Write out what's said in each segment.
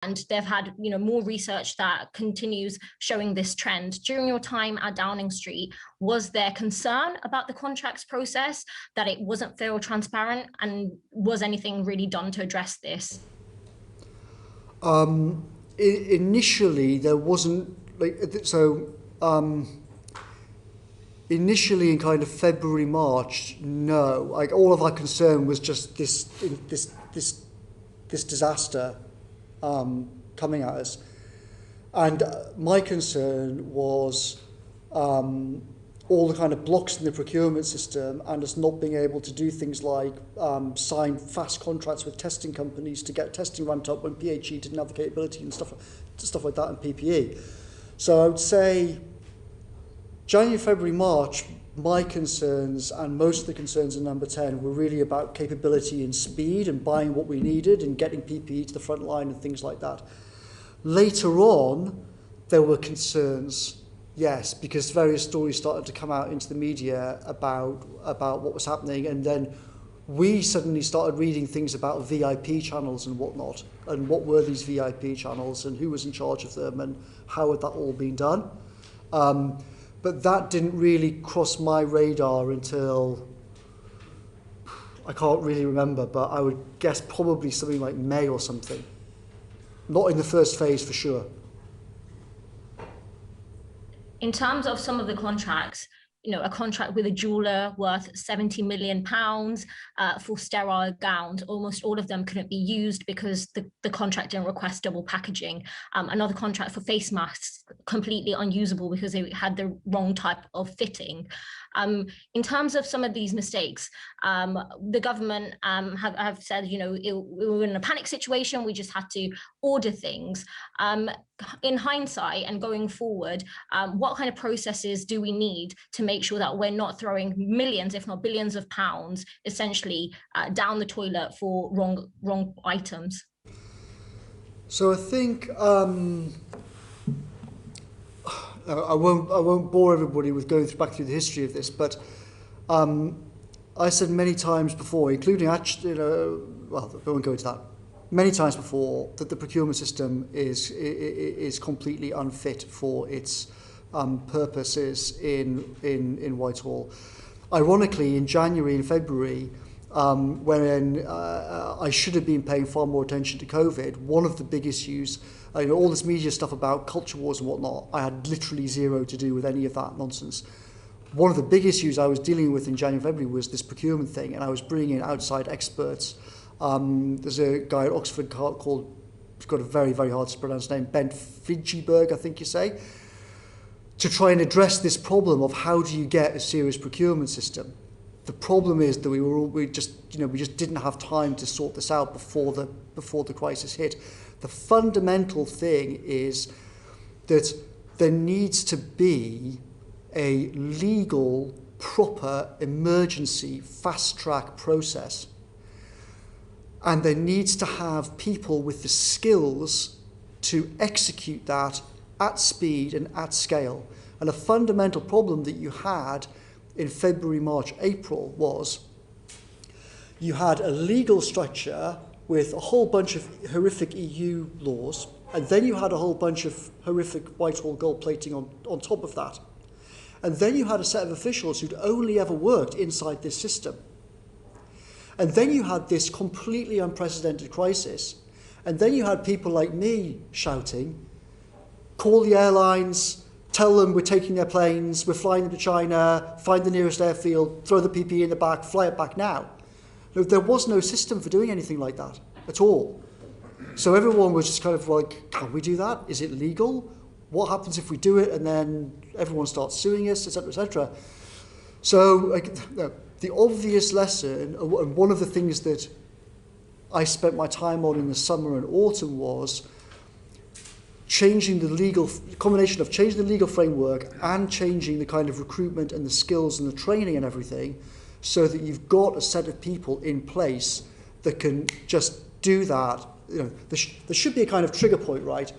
And they've had, more research that continues showing this trend. During your time at Downing Street, was there concern about the contracts process, that it wasn't fair or transparent, and was anything really done to address this? Initially, there wasn't initially in kind of February, March, no. Like, all of our concern was just this disaster coming at us. And my concern was all the kind of blocks in the procurement system and us not being able to do things like sign fast contracts with testing companies to get testing ramped up when PHE didn't have the capability and stuff like that, and PPE. So I would say January, February, March, my concerns and most of the concerns in number 10 were really about capability and speed and buying what we needed and getting PPE to the front line and things like that. Later on, there were concerns, yes, because various stories started to come out into the media about what was happening, and then we suddenly started reading things about VIP channels and whatnot, and what were these VIP channels and who was in charge of them and how had that all been done. But that didn't really cross my radar until, I can't really remember, but I would guess probably something like May or something. Not in the first phase for sure. In terms of some of the contracts, a contract with a jeweler worth £70 million for sterile gowns, almost all of them couldn't be used because the contract didn't request double packaging. Another contract for face masks, completely unusable because they had the wrong type of fitting. In terms of some of these mistakes, the government have said, we were in a panic situation, we just had to order things. In hindsight and going forward, what kind of processes do we need to make sure that we're not throwing millions, if not billions of pounds, essentially down the toilet for wrong items? So I think I won't bore everybody with going back through the history of this, but I said many times before, including actually, well, I won't go into that. Many times before, that the procurement system is completely unfit for its purposes in Whitehall. Ironically, in January and February, when I should have been paying far more attention to COVID, one of the big issues, all this media stuff about culture wars and whatnot, I had literally zero to do with any of that nonsense. One of the big issues I was dealing with in January and February was this procurement thing, and I was bringing in outside experts. There's a guy at Oxford called, he's got a very, very hard to pronounce name, Ben Fidgeberg, I think you say, to try and address this problem of how do you get a serious procurement system. The problem is that we just didn't have time to sort this out before the crisis hit. The fundamental thing is that there needs to be a legal, proper, emergency, fast-track process. And there needs to have people with the skills to execute that at speed and at scale. And a fundamental problem that you had in February, March, April was you had a legal structure with a whole bunch of horrific EU laws, and then you had a whole bunch of horrific Whitehall gold plating on top of that. And then you had a set of officials who'd only ever worked inside this system. And then you had this completely unprecedented crisis. And then you had people like me shouting, call the airlines, tell them we're taking their planes, we're flying them to China, find the nearest airfield, throw the PPE in the back, fly it back now. There was no system for doing anything like that at all. So everyone was just kind of like, can we do that? Is it legal? What happens if we do it and then everyone starts suing us, etc., etc.? So the obvious lesson, and one of the things that I spent my time on in the summer and autumn, was combination of changing the legal framework and changing the kind of recruitment and the skills and the training and everything, so that you've got a set of people in place that can just do that. There should be a kind of trigger point, right,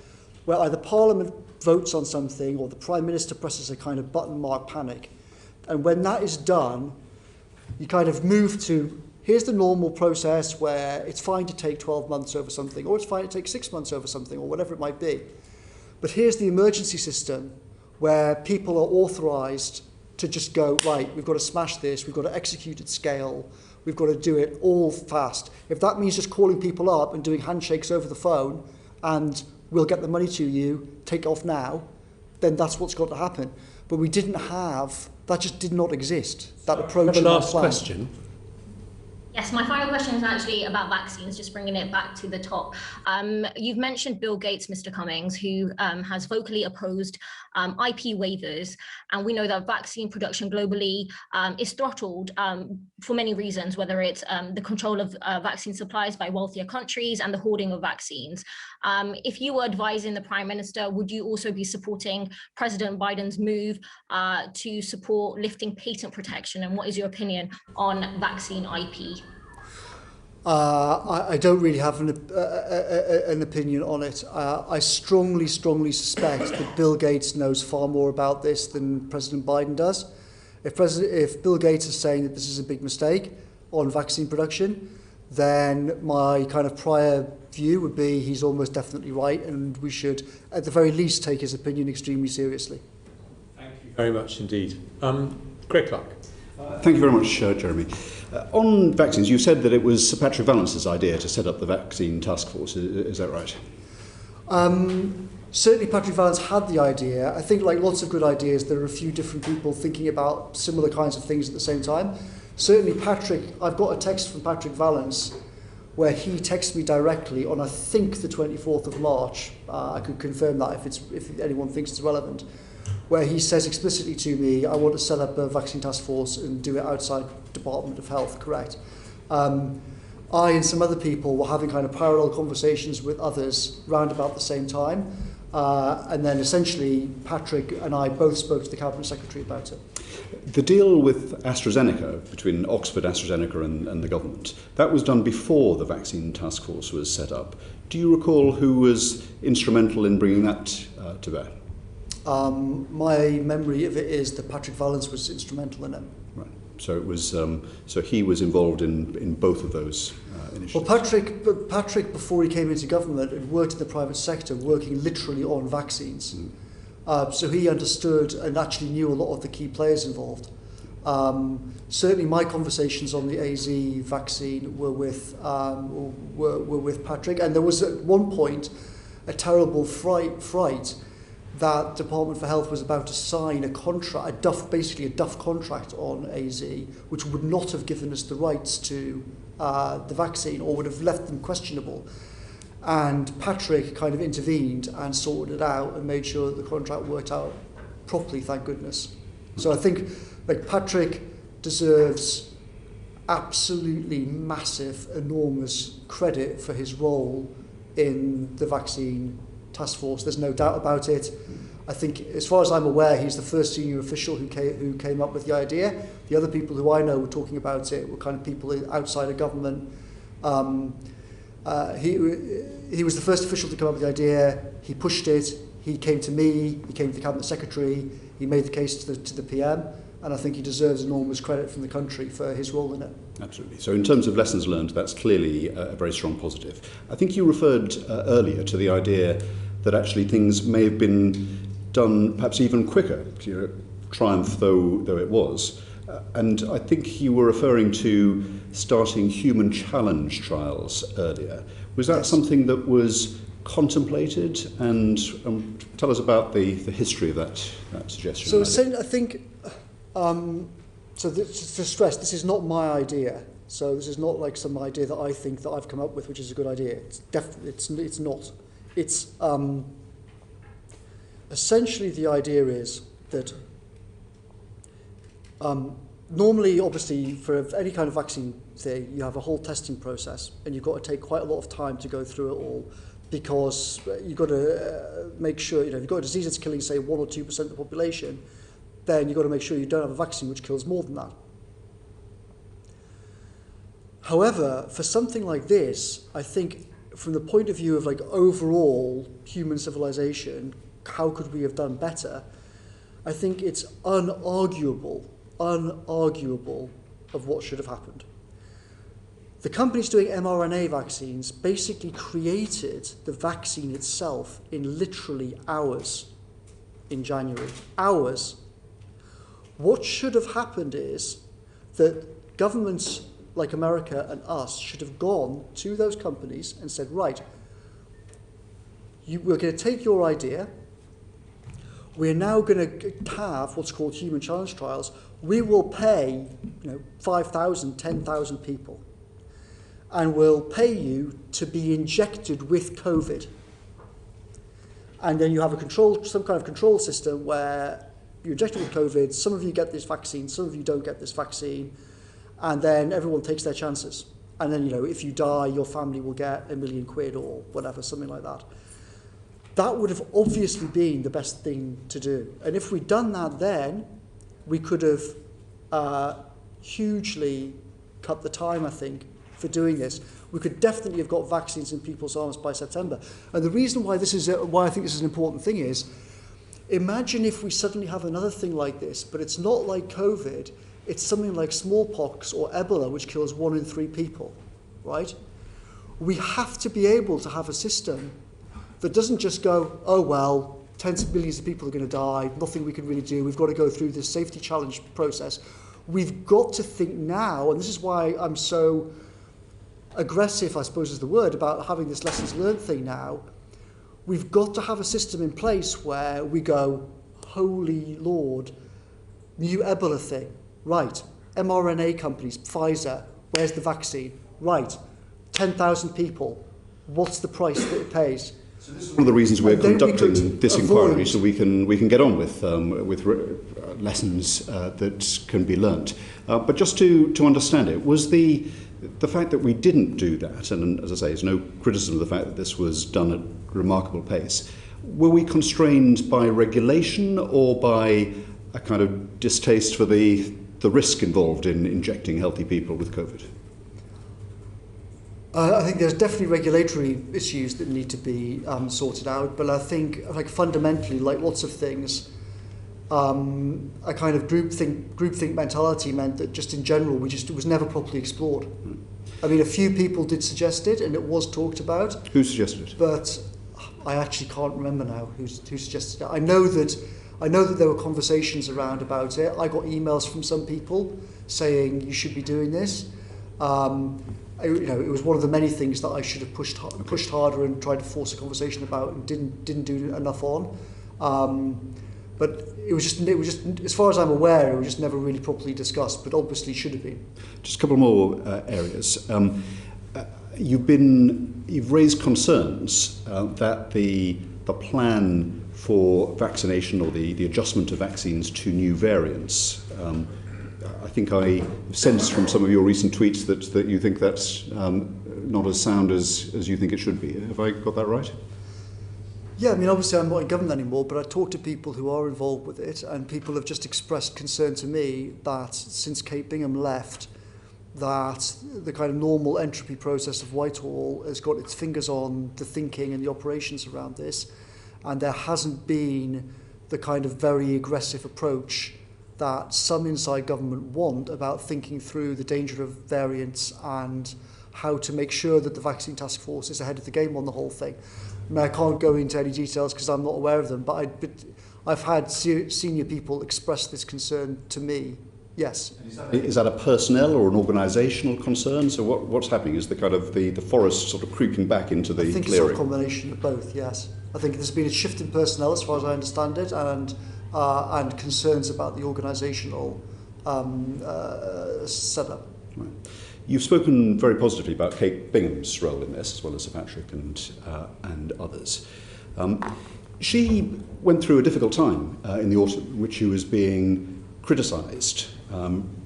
where either Parliament votes on something or the Prime Minister presses a kind of button mark panic. And when that is done, you kind of move to, here's the normal process where it's fine to take 12 months over something, or it's fine to take 6 months over something, or whatever it might be. But here's the emergency system where people are authorised to just go, right, we've got to smash this, we've got to execute at scale, we've got to do it all fast. If that means just calling people up and doing handshakes over the phone and we'll get the money to you, take off now, then that's what's got to happen. But we didn't have, that just did not exist, that approach. One last question. Yes, my final question is actually about vaccines, just bringing it back to the top. You've mentioned Bill Gates, Mr. Cummings, who has vocally opposed IP waivers. And we know that vaccine production globally is throttled for many reasons, whether it's the control of vaccine supplies by wealthier countries and the hoarding of vaccines. If you were advising the Prime Minister, would you also be supporting President Biden's move to support lifting patent protection? And what is your opinion on vaccine IP? I don't really have an opinion on it. I strongly suspect that Bill Gates knows far more about this than President Biden does. If Bill Gates is saying that this is a big mistake on vaccine production, then my kind of prior view would be he's almost definitely right, and we should, at the very least, take his opinion extremely seriously. Thank you very much indeed. Greg Clark. Thank you very much, Jeremy. On vaccines, you said that it was Patrick Vallance's idea to set up the vaccine Taskforce. Is that right? Certainly Patrick Vallance had the idea. I think, like lots of good ideas, there are a few different people thinking about similar kinds of things at the same time. Certainly Patrick, I've got a text from Patrick Vallance where he texted me directly on, I think, the 24th of March. I could confirm that if anyone thinks it's relevant, where he says explicitly to me, I want to set up a vaccine task force and do it outside Department of Health, correct? I and some other people were having kind of parallel conversations with others round about the same time. And then essentially Patrick and I both spoke to the Cabinet Secretary about it. The deal with AstraZeneca, between Oxford, AstraZeneca and the government, that was done before the vaccine task force was set up. Do you recall who was instrumental in bringing that to bear? My memory of it is that Patrick Vallance was instrumental in it. Right. So it was. So he was involved in both of those initiatives. Well, Patrick, before he came into government, had worked in the private sector, working literally on vaccines. So he understood and actually knew a lot of the key players involved. Certainly, my conversations on the AZ vaccine were with Patrick, and there was at one point a terrible fright that Department for Health was about to sign a contract, basically a duff contract on AZ, which would not have given us the rights to the vaccine, or would have left them questionable. And Patrick kind of intervened and sorted it out and made sure that the contract worked out properly, thank goodness. So I think like Patrick deserves absolutely massive, enormous credit for his role in the vaccine task force. There's no doubt about it. I think, as far as I'm aware, he's the first senior official who came up with the idea. The other people who I know were talking about it were kind of people outside of government. He was the first official to come up with the idea. He pushed it. He came to me. He came to the Cabinet Secretary. He made the case to the PM. And I think he deserves enormous credit from the country for his role in it. Absolutely. So in terms of lessons learned, that's clearly a very strong positive. I think you referred earlier to the idea that actually things may have been done perhaps even quicker, triumph though it was. And I think you were referring to starting human challenge trials earlier. Was that something that was contemplated? And tell us about the history of that suggestion. So I think, to stress, this is not my idea. So this is not like some idea that I think that I've come up with, which is a good idea. It's definitely, it's not. It's essentially the idea is that normally, obviously, for any kind of vaccine thing, you have a whole testing process, and you've got to take quite a lot of time to go through it all, because you've got to make sure, if you've got a disease that's killing, say, 1 or 2% of the population, then you've got to make sure you don't have a vaccine which kills more than that. However, for something like this, I think from the point of view of like overall human civilization, how could we have done better? I think it's unarguable of what should have happened. The companies doing mRNA vaccines basically created the vaccine itself in literally hours in January. Hours. What should have happened is that governments like America and us should have gone to those companies and said, right, we're going to take your idea. We're now going to have what's called human challenge trials. We will pay 5,000, 10,000 people. And we'll pay you to be injected with COVID. And then you have some kind of control system where you're injected with COVID, some of you get this vaccine, some of you don't get this vaccine, and then everyone takes their chances. And then, if you die, your family will get £1 million or whatever, something like that. That would have obviously been the best thing to do. And if we'd done that then, we could have hugely cut the time, I think, for doing this. We could definitely have got vaccines in people's arms by September. And the reason why I think this is an important thing is, imagine if we suddenly have another thing like this, but it's not like COVID, it's something like smallpox or Ebola, which kills 1 in 3 people, right? We have to be able to have a system that doesn't just go, oh, well, tens of millions of people are going to die, nothing we can really do, we've got to go through this safety challenge process. We've got to think now, and this is why I'm so aggressive, I suppose is the word, about having this lessons learned thing now. We've got to have a system in place where we go, holy Lord, new Ebola thing, right, mRNA companies, Pfizer, where's the vaccine? Right, 10,000 people, what's the price that it pays? So this is one of the reasons we're conducting this inquiry, so we can get on with lessons that can be learnt. But just to understand it, was the fact that we didn't do that, and as I say, there's no criticism of the fact that this was done at remarkable pace, were we constrained by regulation or by a kind of distaste for the risk involved in injecting healthy people with COVID? I think there's definitely regulatory issues that need to be sorted out, but I think fundamentally, like lots of things, a kind of groupthink mentality meant that just in general it was never properly explored. I mean, a few people did suggest it, and it was talked about. Who suggested it? But I actually can't remember now who suggested it. I know that there were conversations around about it. I got emails from some people saying you should be doing this. It was one of the many things that I should have pushed harder and tried to force a conversation about and didn't do enough on. But it was just, as far as I'm aware, it was just never really properly discussed, but obviously should have been. Just a couple more areas. You've raised concerns that the plan for vaccination or the adjustment of vaccines to new variants. I think I sensed from some of your recent tweets that you think that's not as sound as you think it should be. Have I got that right? Yeah, I mean, obviously I'm not in government anymore, but I talk to people who are involved with it, and people have just expressed concern to me that since Kate Bingham left, that the kind of normal entropy process of Whitehall has got its fingers on the thinking and the operations around this, and there hasn't been the kind of very aggressive approach that some inside government want about thinking through the danger of variants and how to make sure that the vaccine Taskforce is ahead of the game on the whole thing. I mean, I can't go into any details because I'm not aware of them, but I've had senior people express this concern to me. Yes. Is that a personnel or an organisational concern? So what's happening? Is the kind of the forest sort of creeping back into the clearing? I think it's a combination of both, yes. I think there's been a shift in personnel as far as I understand it, and concerns about the organisational setup. Right. You've spoken very positively about Kate Bingham's role in this, as well as Sir Patrick and others. She went through a difficult time in the autumn, in which she was being criticised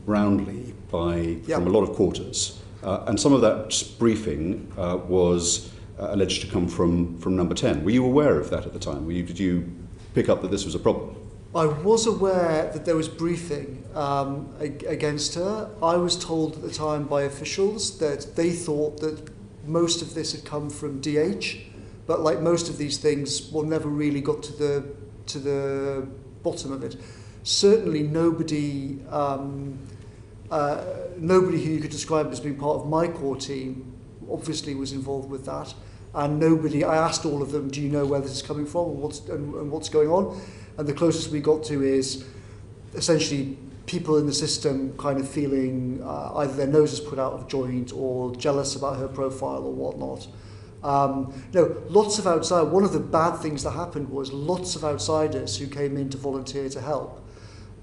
roundly from a lot of quarters, and some of that briefing was alleged to come from Number 10. Were you aware of that at the time? Did you pick up that this was a problem? I was aware that there was briefing against her. I was told at the time by officials that they thought that most of this had come from DH, but like most of these things, one never really got to the bottom of it. Certainly nobody nobody who you could describe as being part of my core team obviously was involved with that. And I asked all of them, do you know where this is coming from and what's going on? And the closest we got to is essentially people in the system kind of feeling either their noses put out of joint or jealous about her profile or whatnot. Lots of outside. One of the bad things that happened was lots of outsiders who came in to volunteer to help.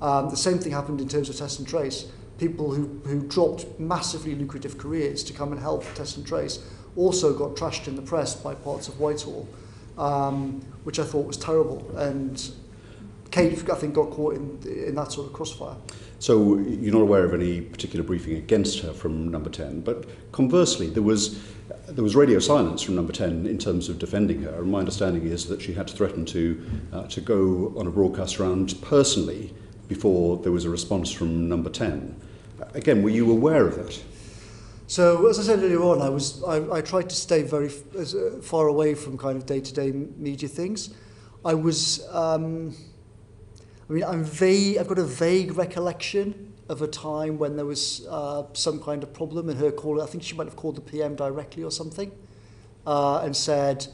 The same thing happened in terms of test and trace. People who dropped massively lucrative careers to come and help test and trace also got trashed in the press by parts of Whitehall, which I thought was terrible. And Kate, I think, got caught in that sort of crossfire. So you're not aware of any particular briefing against her from Number 10, but conversely, there was radio silence from Number 10 in terms of defending her. And my understanding is that she had to threaten to go on a broadcast round personally before there was a response from Number 10. Again, were you aware of that? So, as I said earlier on, I tried to stay very far away from kind of day-to-day media things. I've got a vague recollection of a time when there was some kind of problem and her call. I think she might have called the PM directly or something, and said,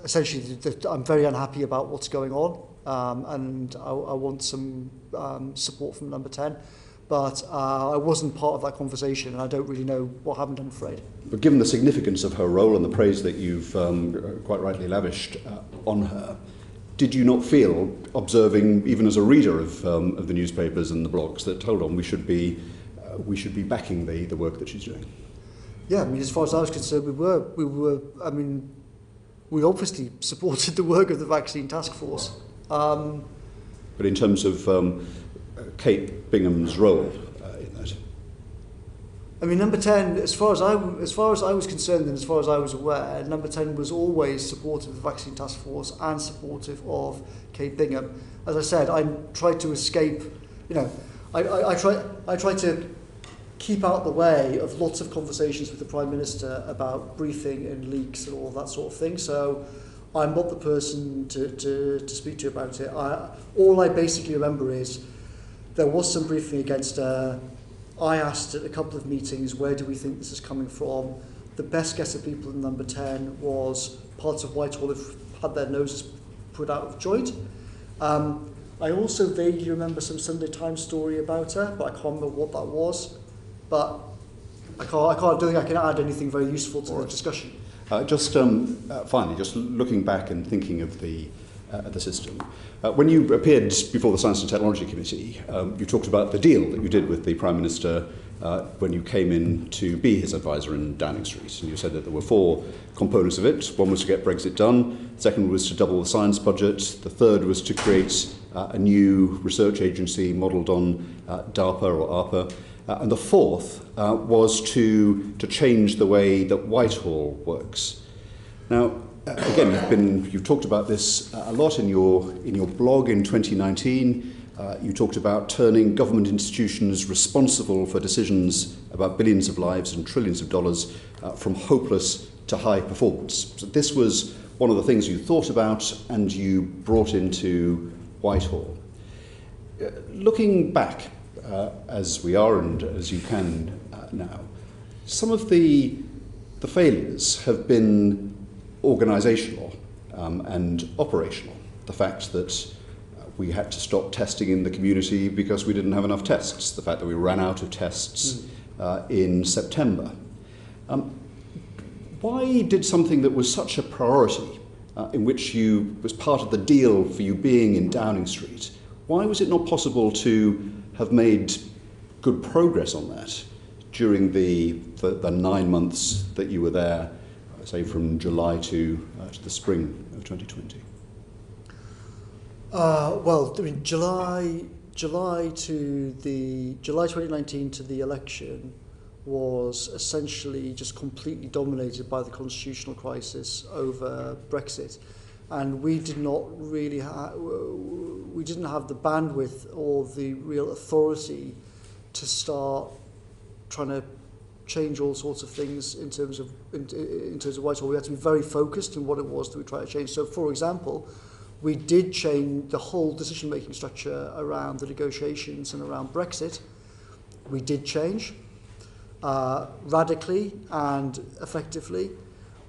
essentially, that I'm very unhappy about what's going on, and I want some support from Number 10. But I wasn't part of that conversation, and I don't really know what happened, I'm afraid. But given the significance of her role and the praise that you've quite rightly lavished on her, did you not feel, observing even as a reader of the newspapers and the blogs, that hold on, we should be backing the work that she's doing? Yeah, I mean, as far as I was concerned, we were. I mean, we obviously supported the work of the Vaccine Taskforce. But in terms of Kate Bingham's role in that? I mean, Number 10, as far as I was concerned and as far as I was aware, Number 10 was always supportive of the Vaccine Taskforce and supportive of Kate Bingham. As I said, I tried to escape, I tried to keep out the way of lots of conversations with the Prime Minister about briefing and leaks and all that sort of thing. So I'm not the person to speak to about it. All I basically remember is there was some briefing against her. I asked at a couple of meetings, where do we think this is coming from? The best guess of people in Number 10 was parts of Whitehall have had their noses put out of joint. I also vaguely remember some Sunday Times story about her, but I can't remember what that was. But I don't think I can add anything very useful to the discussion. Finally, just looking back and thinking of the system. When you appeared before the Science and Technology Committee, you talked about the deal that you did with the Prime Minister when you came in to be his advisor in Downing Street. And you said that there were 4 components of it. One was to get Brexit done. The second was to double the science budget. The third was to create a new research agency modelled on DARPA or ARPA. And the fourth was to change the way that Whitehall works. Now, again, you've talked about this a lot in your blog in 2019. You talked about turning government institutions responsible for decisions about billions of lives and trillions of dollars from hopeless to high performance. So this was one of the things you thought about and you brought into Whitehall. Looking back, as we are and as you can now, some of the failures have been organisational and operational. The fact that we had to stop testing in the community because we didn't have enough tests. The fact that we ran out of tests in September. Why did something that was such a priority, in which was part of the deal for you being in Downing Street, why was it not possible to have made good progress on that during the 9 months that you were there, say from July to the spring of 2020? Well, I mean, July 2019 to the election was essentially just completely dominated by the constitutional crisis over Brexit, and we did not really we didn't have the bandwidth or the real authority to start trying to change all sorts of things in terms of Whitehall. We had to be very focused on what it was that we tried to change. So, for example, We did change the whole decision-making structure around the negotiations and around Brexit. We did change radically and effectively.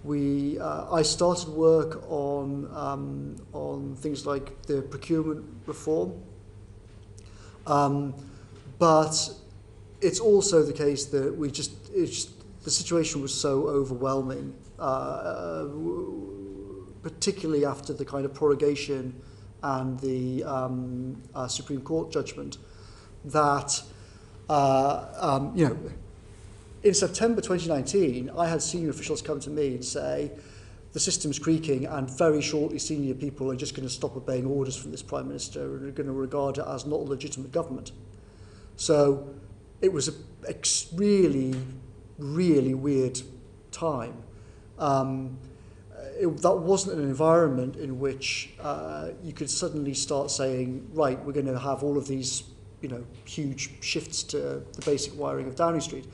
I started work on things like the procurement reform, but it's also the case that the situation was so overwhelming, particularly after the kind of prorogation and the Supreme Court judgment, that in September 2019, I had senior officials come to me and say, the system's creaking and very shortly senior people are just going to stop obeying orders from this Prime Minister and are going to regard it as not a legitimate government. So it was a really, really weird time. That wasn't an environment in which you could suddenly start saying, right, we're going to have all of these huge shifts to the basic wiring of Downing Street.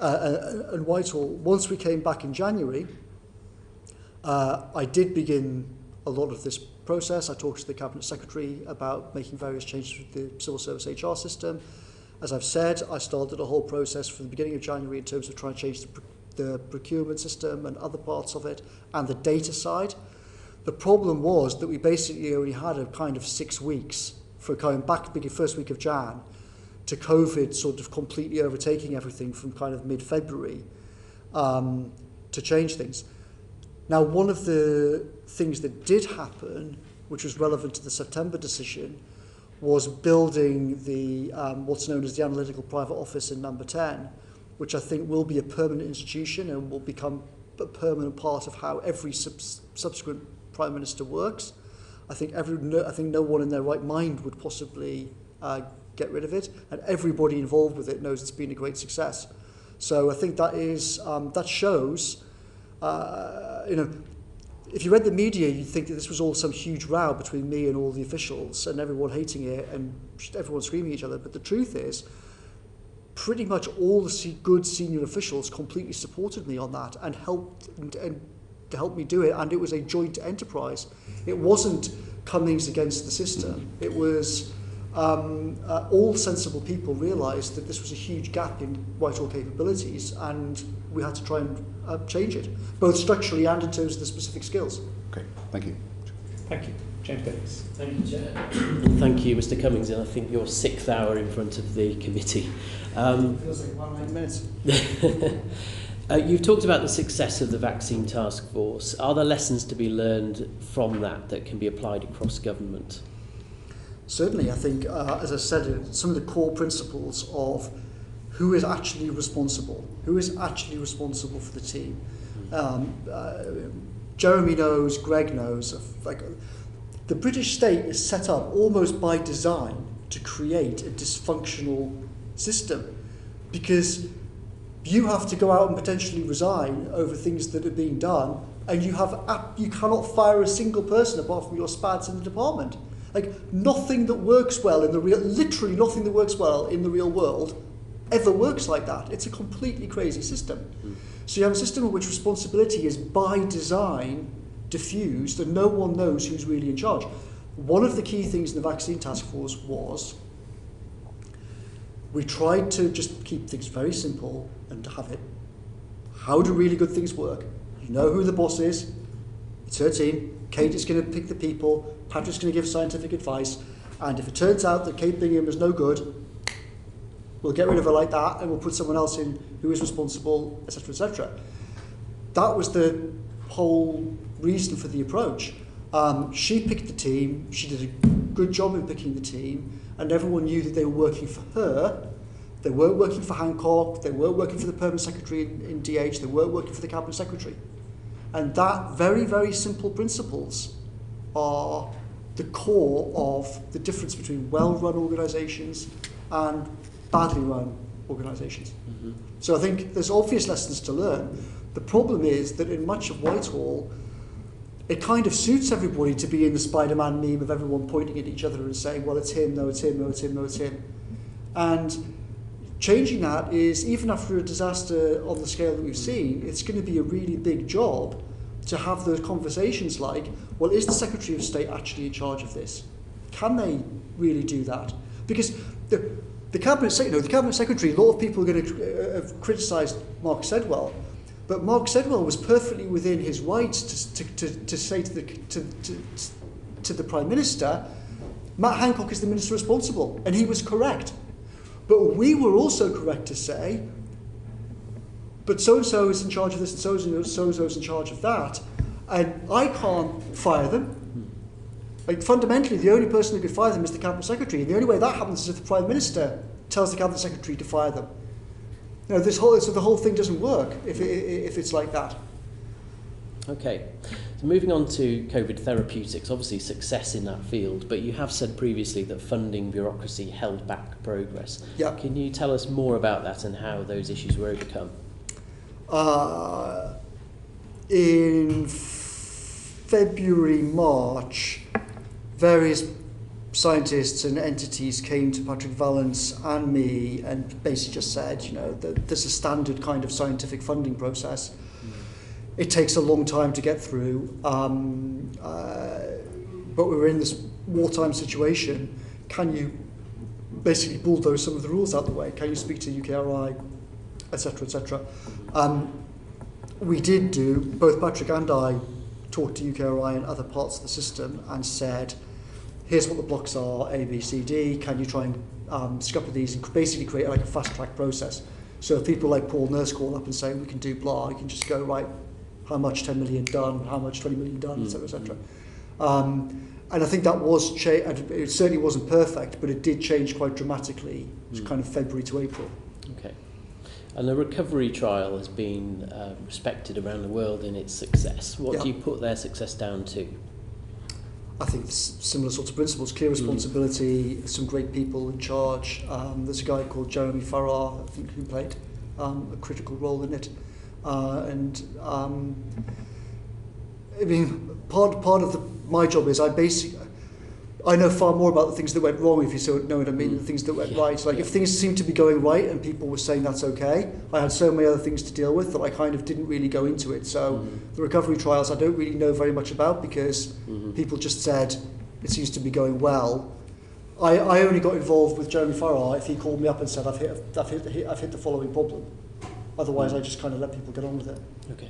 And Whitehall, once we came back in January, I did begin a lot of this process. I talked to the Cabinet Secretary about making various changes with the civil service HR system. As I've said, I started a whole process from the beginning of January in terms of trying to change the procurement system and other parts of it and the data side. The problem was that we basically only had a kind of 6 weeks for going back the first week of Jan to COVID sort of completely overtaking everything from kind of mid-February to change things. Now, one of the things that did happen, which was relevant to the September decision, was building the what's known as the Analytical Private Office in Number 10, which I think will be a permanent institution and will become a permanent part of how every subsequent Prime Minister works. I think no one in their right mind would possibly get rid of it, and everybody involved with it knows it's been a great success. So I think that shows, if you read the media, you'd think that this was all some huge row between me and all the officials and everyone hating it and everyone screaming at each other. But the truth is, pretty much all the good senior officials completely supported me on that and helped to help me do it. And it was a joint enterprise. It wasn't Cummings against the system. It was all sensible people realised that this was a huge gap in Whitehall capabilities, and we had to try and change it, both structurally and in terms of the specific skills. Okay, thank you. Thank you. James Davis. Thank you, Chair. Thank you, Mr. Cummings, and I think your 6th hour in front of the committee. Feels like 1 minutes. You've talked about the success of the vaccine task force. Are there lessons to be learned from that can be applied across government? Certainly, I think, as I said, some of the core principles of who is actually responsible for the team. Jeremy knows, Greg knows. The British state is set up almost by design to create a dysfunctional system, because you have to go out and potentially resign over things that are being done, and you cannot fire a single person apart from your spads in the department. Nothing that works well literally nothing that works well in the real world ever works like that. It's a completely crazy system. So you have a system in which responsibility is by design diffused and no one knows who's really in charge. One of the key things in the vaccine task force was we tried to just keep things very simple and to have it. How do really good things work? You know who the boss is. It's her team. Kate is going to pick the people. Patrick's going to give scientific advice. And if it turns out that Kate Bingham is no good, we'll get rid of her like that and we'll put someone else in who is responsible, etc., etc. That was the whole reason for the approach. She picked the team. She did a good job in picking the team. And everyone knew that they were working for her. They weren't working for Hancock. They weren't working for the Permanent Secretary in DH. They weren't working for the Cabinet Secretary. And that very, very simple principles are the core of the difference between well-run organisations and badly run organisations. Mm-hmm. So I think there's obvious lessons to learn. The problem is that in much of Whitehall, it kind of suits everybody to be in the Spider-Man meme of everyone pointing at each other and saying, well, it's him, no, it's him, no, it's him, no, it's him. And changing that is, even after a disaster on the scale that we've seen, it's going to be a really big job, to have those conversations like, well, is the Secretary of State actually in charge of this? Can they really do that? Because the Cabinet Secretary, a lot of people are going to have criticised Mark Sedwell, but Mark Sedwell was perfectly within his rights to say to the Prime Minister, Matt Hancock is the Minister responsible, and he was correct. But we were also correct to say, but so-and-so is in charge of this, and so-and-so is in charge of that, and I can't fire them. Like, fundamentally, the only person who could fire them is the Cabinet Secretary, and the only way that happens is if the Prime Minister tells the Cabinet Secretary to fire them. You know, so the whole thing doesn't work if it's like that. Okay, so moving on to COVID therapeutics, obviously success in that field, but you have said previously that funding bureaucracy held back progress. Yeah. Can you tell us more about that and how those issues were overcome? In February, March, various scientists and entities came to Patrick Vallance and me and basically just said, you know, that there's a standard kind of scientific funding process. It takes a long time to get through, but we were in this wartime situation. Can you basically bulldoze some of the rules out the way? Can you speak to UKRI, etc., etc.? We did do, both Patrick and I talked to UKRI and other parts of the system and said, here's what the blocks are, A, B, C, D, can you try and scupper these and basically create like a fast track process. So if people like Paul Nurse call up and say, we can do blah, you can just go, right, how much 10 million done, how much 20 million done, etc., etc. And I think that was, it certainly wasn't perfect, but it did change quite dramatically, kind of February to April. Okay. And the recovery trial has been respected around the world in its success. What do you put their success down to? I think similar sorts of principles, clear responsibility, some great people in charge. There's a guy called Jeremy Farrar, I think, who played a critical role in it. I mean, part of my job is I know far more about the things that went wrong, if you know what I mean, the things that went right. Like if things seemed to be going right and people were saying that's okay, I had so many other things to deal with that I kind of didn't really go into it. So the recovery trials I don't really know very much about because people just said it seems to be going well. I only got involved with Jeremy Farrar if he called me up and said I've hit the following problem. Otherwise I just kind of let people get on with it. Okay.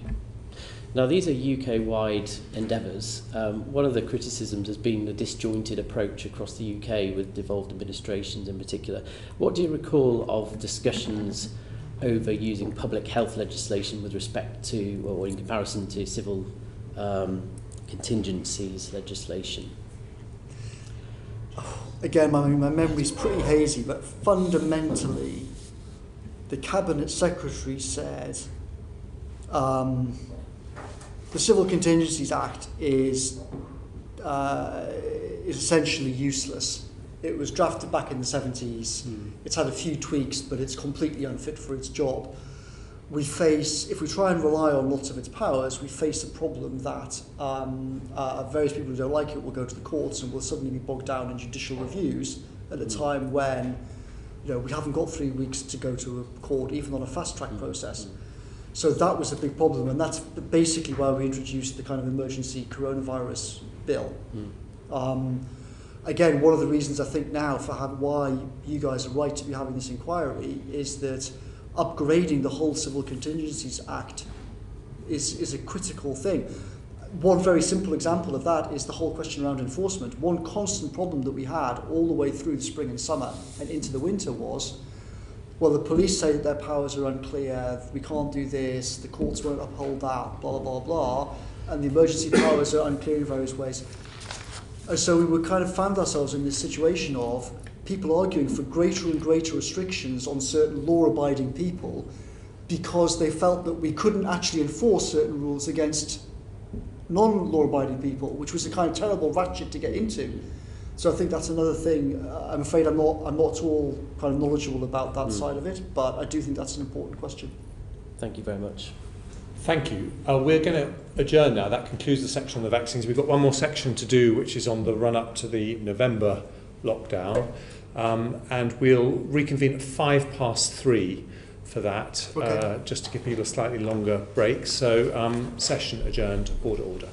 Now, these are UK-wide endeavours. One of the criticisms has been the disjointed approach across the UK with devolved administrations in particular. What do you recall of discussions over using public health legislation with respect to, or in comparison to civil contingencies legislation? Again, my memory's pretty hazy, but fundamentally, the Cabinet Secretary said, the Civil Contingencies Act is essentially useless. It was drafted back in the 70s. It's had a few tweaks, but it's completely unfit for its job. If we try and rely on lots of its powers, we face a problem that various people who don't like it will go to the courts and will suddenly be bogged down in judicial reviews at a time when, you know, we haven't got 3 weeks to go to a court, even on a fast-track process. So that was a big problem, and that's basically why we introduced the kind of emergency coronavirus bill. Again, one of the reasons I think now for why you guys are right to be having this inquiry is that upgrading the whole Civil Contingencies Act is a critical thing. One very simple example of that is the whole question around enforcement. One constant problem that we had all the way through the spring and summer and into the winter was, well, the police say that their powers are unclear, we can't do this, the courts won't uphold that, blah, blah, blah, and the emergency powers are unclear in various ways. And so we were kind of found ourselves in this situation of people arguing for greater and greater restrictions on certain law-abiding people because they felt that we couldn't actually enforce certain rules against non-law-abiding people, which was a kind of terrible ratchet to get into. So I think that's another thing. I'm afraid I'm not at all kind of knowledgeable about that side of it, but I do think that's an important question. Thank you very much. Thank you. We're going to adjourn now. That concludes the section on the vaccines. We've got one more section to do, which is on the run-up to the November lockdown. And we'll reconvene at 3:05 for that, Okay. just to give people a slightly longer break. So session adjourned, order.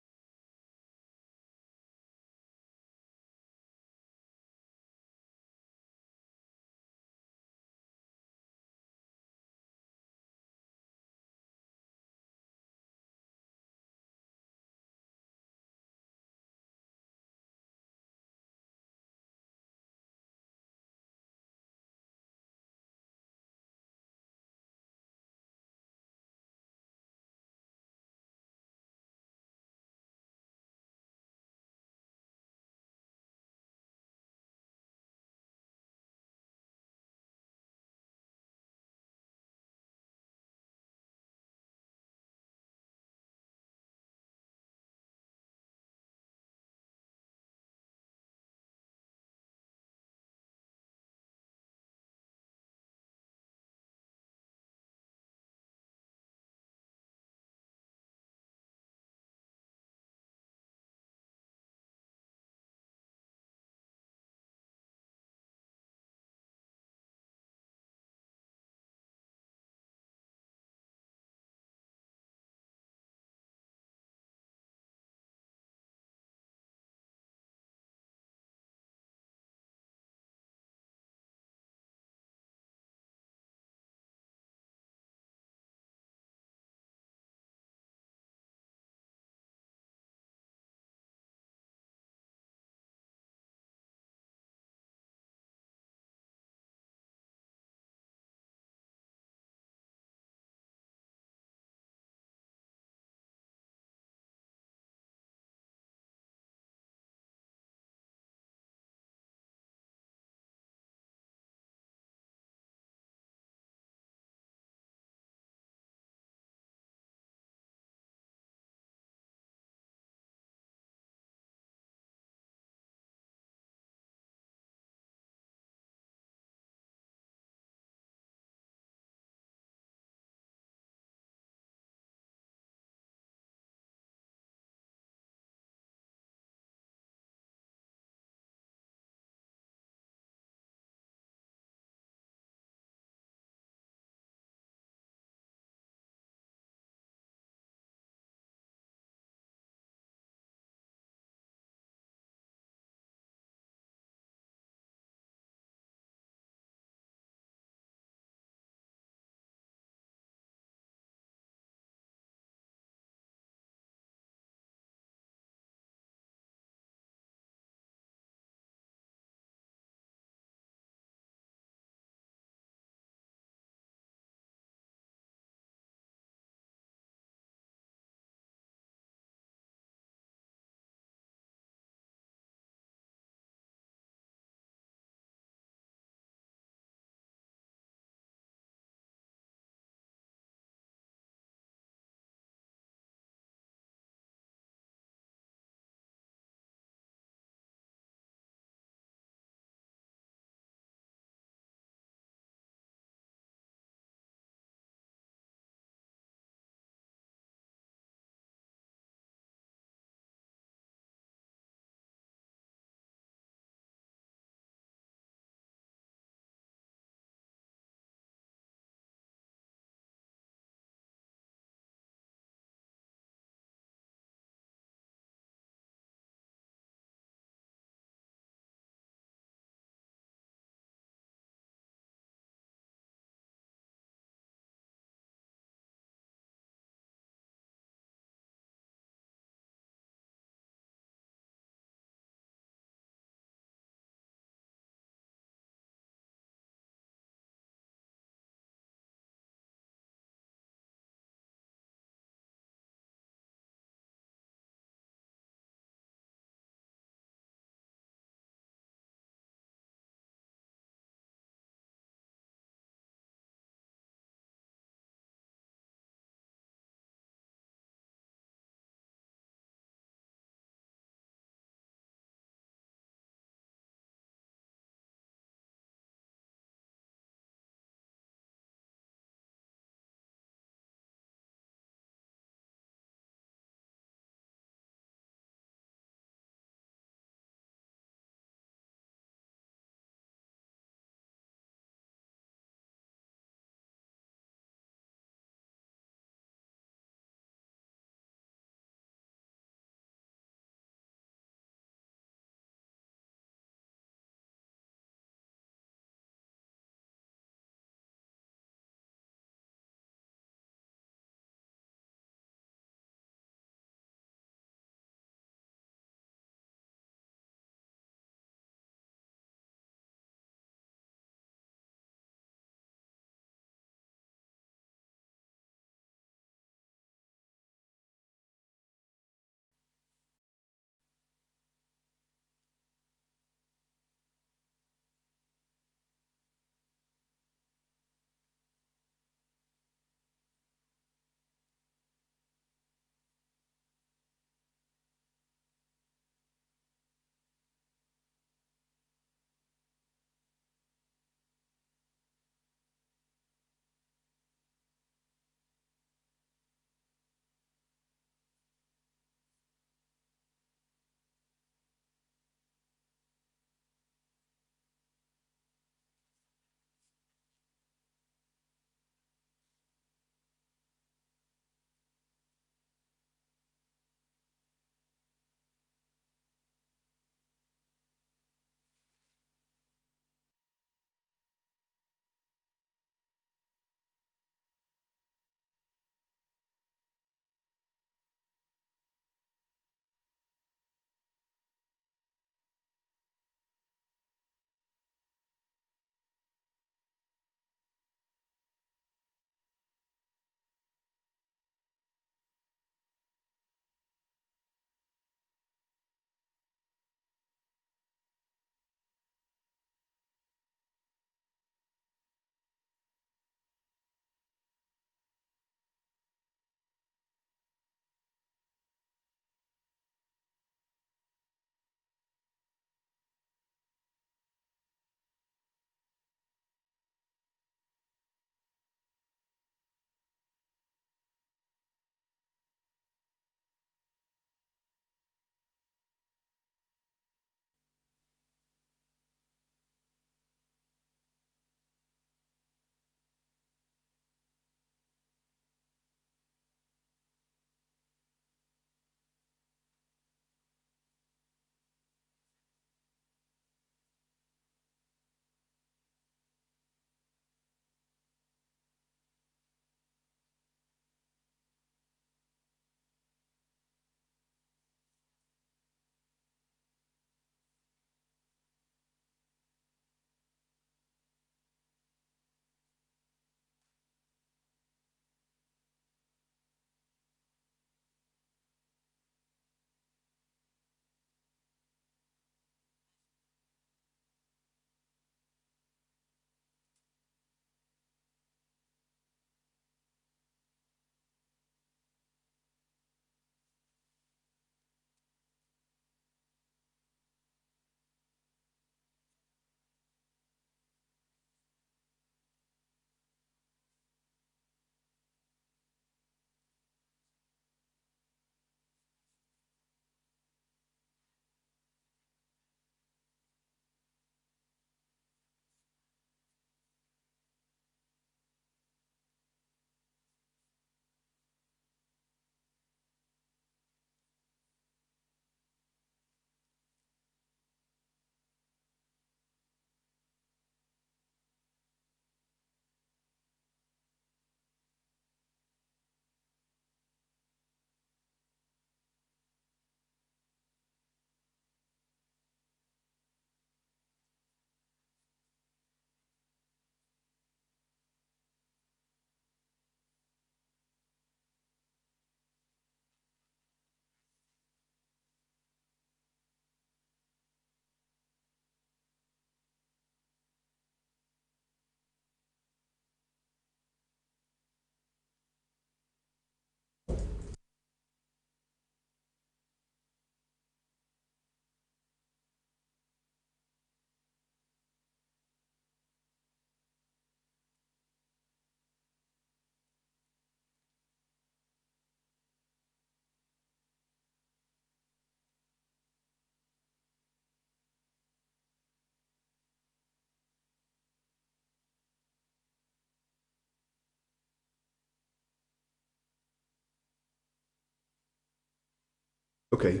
Okay,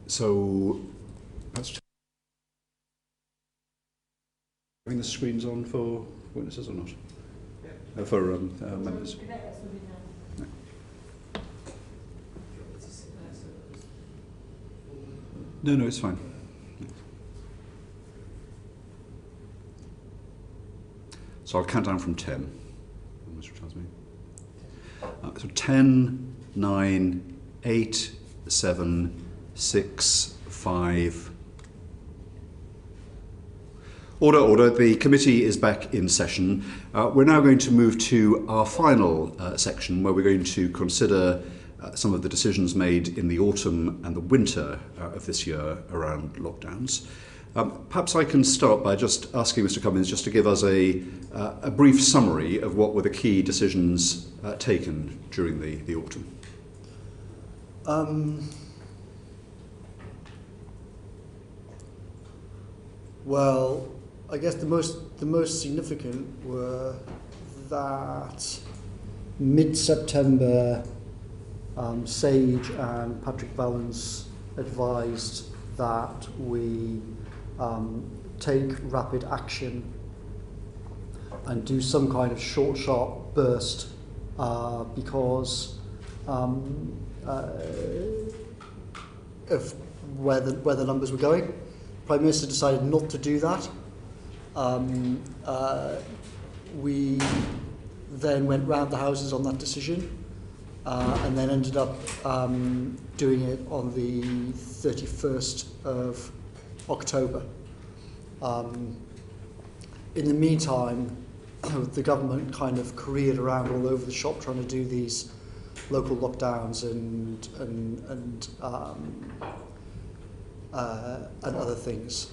so perhaps having the screens on for witnesses or not? Yeah. For members. No, it's fine. So I'll count down from 10. Mr. tells me. So 10, 9, 8, 7, 6, 5. Order. The committee is back in session. We're now going to move to our final section where we're going to consider some of the decisions made in the autumn and the winter of this year around lockdowns. Perhaps I can start by just asking Mr. Cummings just to give us a brief summary of what were the key decisions taken during the autumn. Well, I guess the most significant were that mid-September, Sage and Patrick Vallance advised that we take rapid action and do some kind of short, sharp burst because of where the numbers were going. Prime Minister decided not to do that. We then went round the houses on that decision and then ended up doing it on the 31st of October. In the meantime, the government kind of careered around all over the shop trying to do these local lockdowns and other things.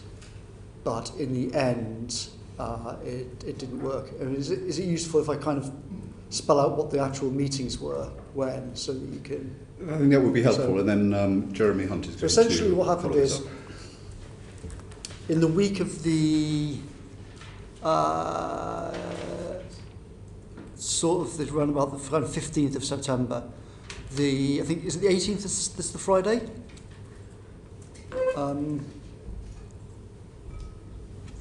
But in the end, it didn't work. I mean, is it useful if I kind of spell out what the actual meetings were when, so that you can... I think that would be helpful, and then Jeremy Hunt is going to... Essentially what happened is, in the week of the... around about the 15th of September, I think, is it the 18th, this is the Friday? I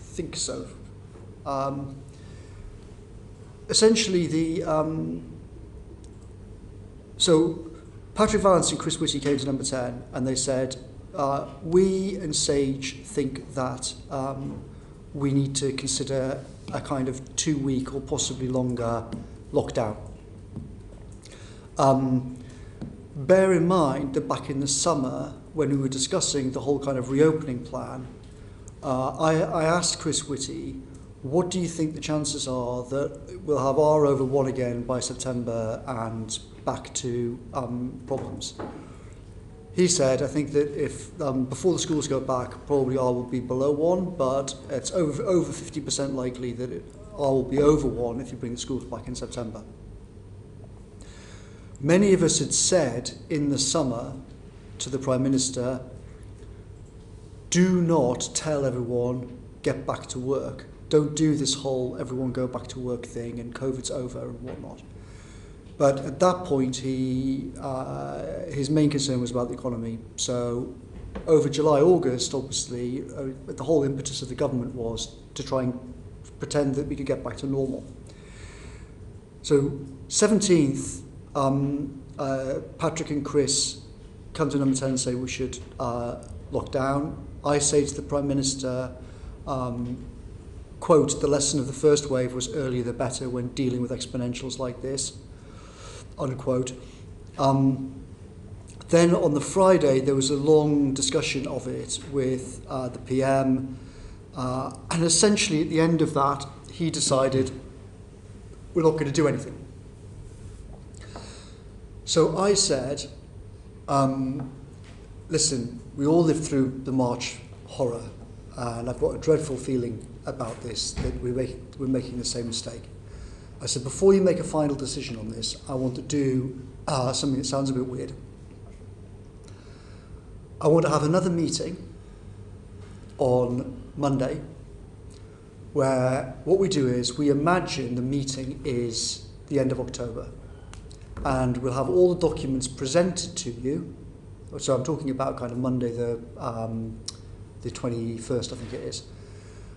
think so. Essentially, so Patrick Vallance and Chris Whitty came to number 10 and they said, we and Sage think that we need to consider a kind of 2-week or possibly longer lockdown. Bear in mind that back in the summer, when we were discussing the whole kind of reopening plan, I asked Chris Whitty, what do you think the chances are that we'll have R over 1 again by September and back to problems? He said, I think that if before the schools go back, probably R will be below 1, but it's over 50% likely that R will be over 1 if you bring the schools back in September. Many of us had said in the summer to the Prime Minister, do not tell everyone, get back to work. Don't do this whole everyone go back to work thing and COVID's over and whatnot. But at that point, his main concern was about the economy. So over July, August, obviously, the whole impetus of the government was to try and pretend that we could get back to normal. So 17th, Patrick and Chris come to number 10 and say we should lock down. I say to the Prime Minister, quote, the lesson of the first wave was earlier the better when dealing with exponentials like this, unquote. Then on the Friday, there was a long discussion of it with the PM, and essentially at the end of that, he decided we're not going to do anything. So I said, listen, we all lived through the March horror, and I've got a dreadful feeling about this, that we're making the same mistake. I said, before you make a final decision on this, I want to do something that sounds a bit weird. I want to have another meeting on Monday where what we do is we imagine the meeting is the end of October, and we'll have all the documents presented to you So I'm talking about kind of Monday the 21st, I think it is.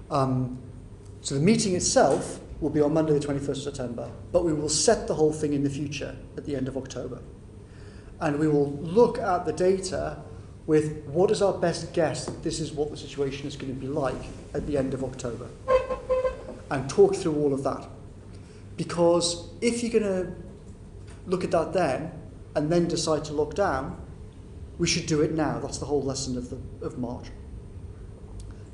So the meeting itself will be on Monday the 21st of September, but we will set the whole thing in the future at the end of October. And we will look at the data with what is our best guess that this is what the situation is going to be like at the end of October, and talk through all of that. Because if you're going to look at that then and then decide to lock down, we should do it now. That's the whole lesson of March.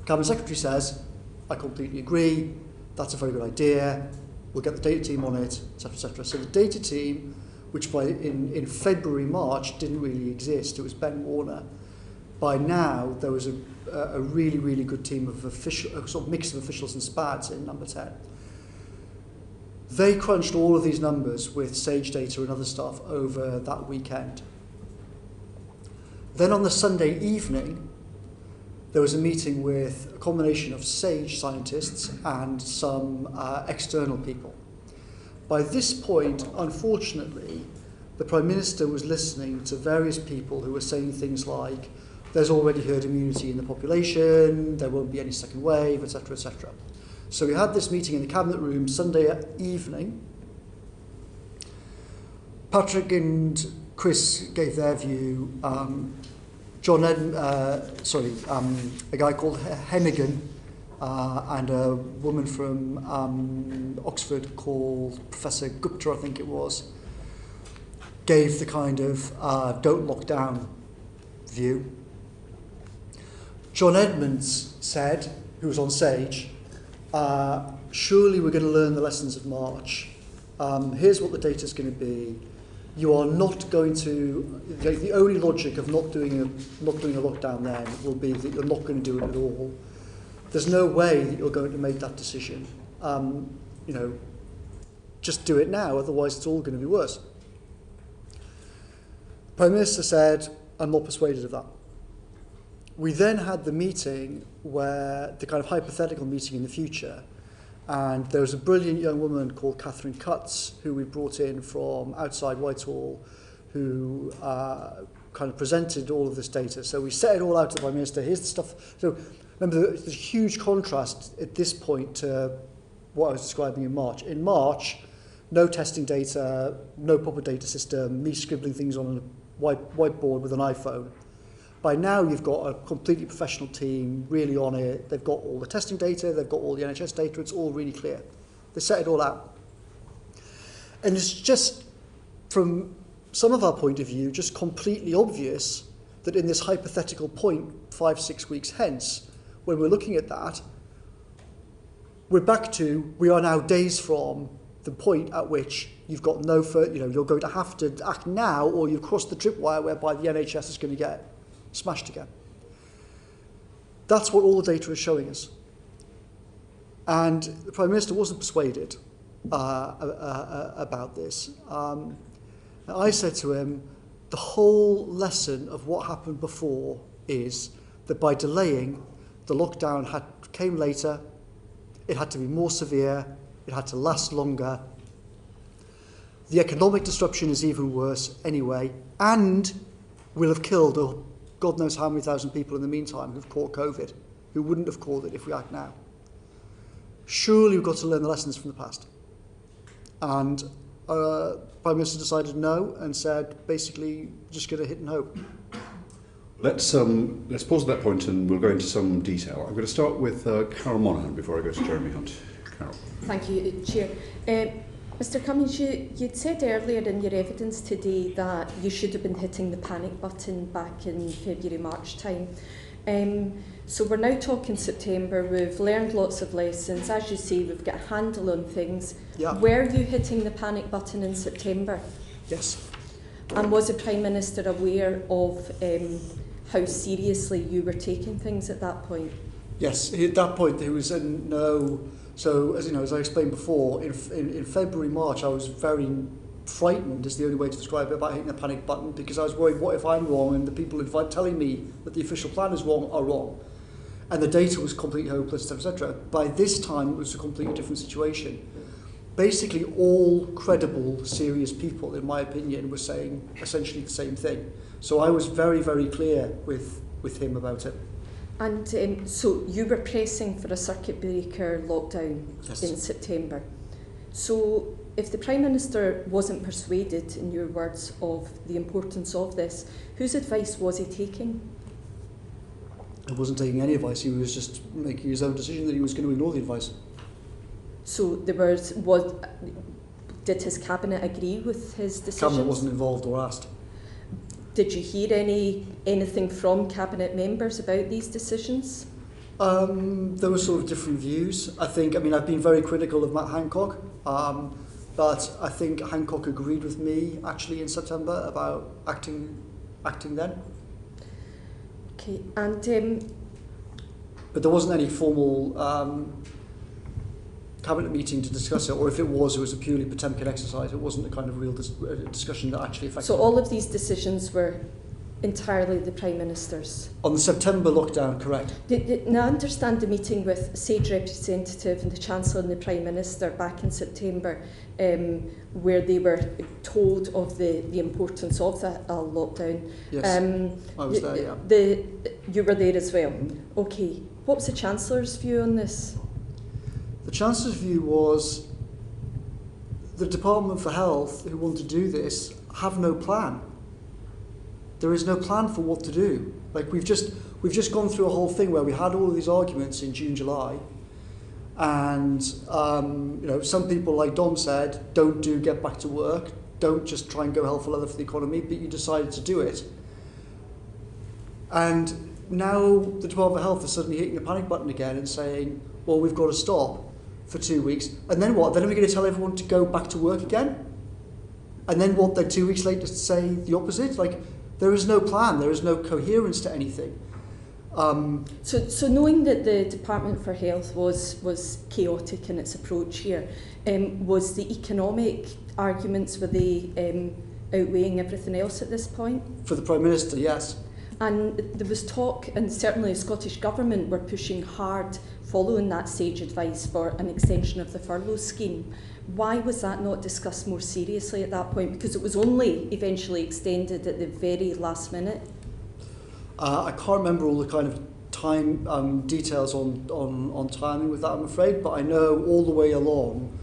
Cabinet Secretary says, I completely agree, that's a very good idea, we'll get the data team on it, etc., etc. So the data team, which in February, March didn't really exist, it was Ben Warner. By now, there was a really, really good team of a sort of mix of officials and SPADs in number 10. They crunched all of these numbers with Sage data and other stuff over that weekend. Then on the Sunday evening, there was a meeting with a combination of Sage scientists and some external people. By this point, unfortunately, the Prime Minister was listening to various people who were saying things like, there's already herd immunity in the population, there won't be any second wave, etc., etc. So we had this meeting in the Cabinet room Sunday evening. Patrick and Chris gave their view. A guy called Hennigan and a woman from Oxford called Professor Gupta, I think it was, gave the kind of don't lock down view. John Edmonds said, who was on Sage, surely we're going to learn the lessons of March. Here's what the data is going to be. You are not going to, the only logic of not doing a lockdown then will be that you're not going to do it at all. There's no way that you're going to make that decision. Just do it now, otherwise it's all going to be worse. Prime Minister said, I'm not persuaded of that. We then had the meeting where, the kind of hypothetical meeting in the future, and there was a brilliant young woman called Catherine Cutts, who we brought in from outside Whitehall, who kind of presented all of this data. So we set it all out to the Prime Minister. Here's the stuff. So remember, there's a huge contrast at this point to what I was describing in March. In March, no testing data, no proper data system, me scribbling things on a whiteboard with an iPhone. By now, you've got a completely professional team really on it. They've got all the testing data, they've got all the NHS data, it's all really clear. They set it all out. And it's just, from some of our point of view, just completely obvious that in this hypothetical point, 5-6 weeks hence, when we're looking at that, we are now days from the point at which you've got no further, you're going to have to act now, or you've crossed the tripwire whereby the NHS is going to get smashed again. That's what all the data is showing us. And the Prime Minister wasn't persuaded about this. I said to him, the whole lesson of what happened before is that by delaying, the lockdown came later, it had to be more severe, it had to last longer. The economic disruption is even worse anyway, and will have killed God knows how many thousand people in the meantime who've caught COVID, who wouldn't have caught it if we act now. Surely we've got to learn the lessons from the past. And Prime Minister decided no and said, basically, just going to hit and hope. Let's pause at that point and we'll go into some detail. I'm going to start with Carol Monaghan before I go to Jeremy Hunt. Carol. Thank you, Chair. Mr Cummings, you'd said earlier in your evidence today that you should have been hitting the panic button back in February, March time. So we're now talking September, we've learned lots of lessons. As you say, we've got a handle on things. Yeah. Were you hitting the panic button in September? Yes. And was the Prime Minister aware of how seriously you were taking things at that point? Yes, at that point there was no... So, as I explained before, in February, March, I was very frightened, is the only way to describe it, about hitting the panic button, because I was worried, what if I'm wrong and the people telling me that the official plan is wrong are wrong? And the data was completely hopeless, etc. By this time, it was a completely different situation. basically all credible, serious people, in my opinion, were saying essentially the same thing. So I was very, very clear with him about it. And so you were pressing for a circuit breaker lockdown Yes. in September. So if the Prime Minister wasn't persuaded, in your words, of the importance of this, whose advice was he taking? He wasn't taking any advice. He was just making his own decision that he was going to ignore the advice. So did his cabinet agree with his decisions? Cabinet wasn't involved or asked. Did you hear anything from cabinet members about these decisions? There were sort of different views. I've been very critical of Matt Hancock, but I think Hancock agreed with me actually in September about acting then. Okay, and But there wasn't any formal cabinet meeting to discuss it, or if it was a purely Potemkin exercise. It wasn't a kind of real discussion that actually affected so it. all of these decisions were entirely the Prime Minister's? On the September lockdown, correct. Now, I understand the meeting with SAGE representative and the Chancellor and the Prime Minister back in September, where they were told of the importance of that lockdown. Yes, I was there, yeah. You were there as well? Mm-hmm. Okay. What was the Chancellor's view on this? The Chancellor's view was the Department for Health, who want to do this, have no plan. There is no plan for what to do. Like we've just gone through a whole thing where we had all of these arguments in June, July, and some people, like Dom said, get back to work, don't just try and go hell for leather for the economy, but you decided to do it. And now the Department of Health is suddenly hitting the panic button again and saying, well, we've got to stop for 2 weeks. And then what? Then are we going to tell everyone to go back to work again? And then what? Then 2 weeks later say the opposite? Like, there is no plan. There is no coherence to anything. So knowing that the Department for Health was chaotic in its approach here, was the economic arguments, were they outweighing everything else at this point? For the Prime Minister, yes. And there was talk, and certainly the Scottish Government were pushing hard following that SAGE advice for an extension of the furlough scheme. Why was that not discussed more seriously at that point? Because it was only eventually extended at the very last minute. I can't remember all the kind of time details on timing with that, I'm afraid, but I know all the way along,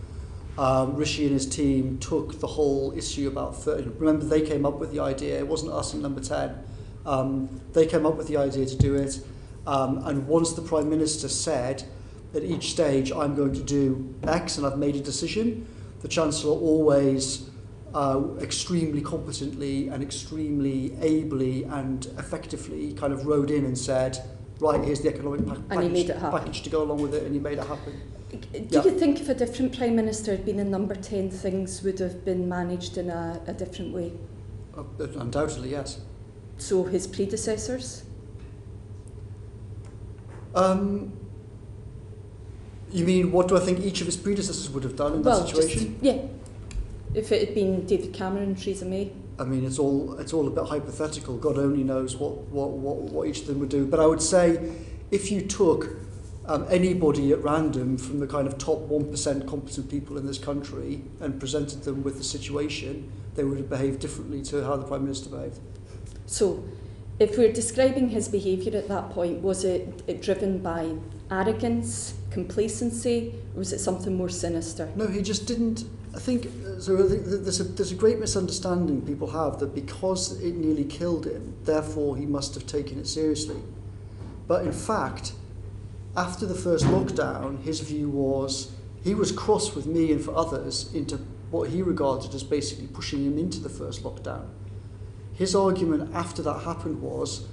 Rishi and his team took the whole issue about 30. Remember, they came up with the idea. It wasn't us in Number 10. They came up with the idea to do it, and once the Prime Minister said at each stage, I'm going to do X and I've made a decision, the Chancellor always extremely competently and extremely ably and effectively kind of rode in and said, right, here's the economic package to go along with it, and he made it happen. Do you think if a different Prime Minister had been in Number 10, things would have been managed in a different way? Undoubtedly, yes. So his predecessors? You mean, what do I think each of his predecessors would have done in that situation? If it had been David Cameron, Theresa May. I mean, it's all a bit hypothetical. God only knows what each of them would do. But I would say, if you took anybody at random from the kind of top 1% competent people in this country and presented them with the situation, they would have behaved differently to how the Prime Minister behaved. So, if we're describing his behaviour at that point, was it driven by arrogance, complacency, or was it something more sinister? No, he just didn't. I think there's a great misunderstanding people have that because it nearly killed him, therefore he must have taken it seriously. But in fact, after the first lockdown, his view was he was cross with me and for others into what he regarded as basically pushing him into the first lockdown. His argument after that happened was,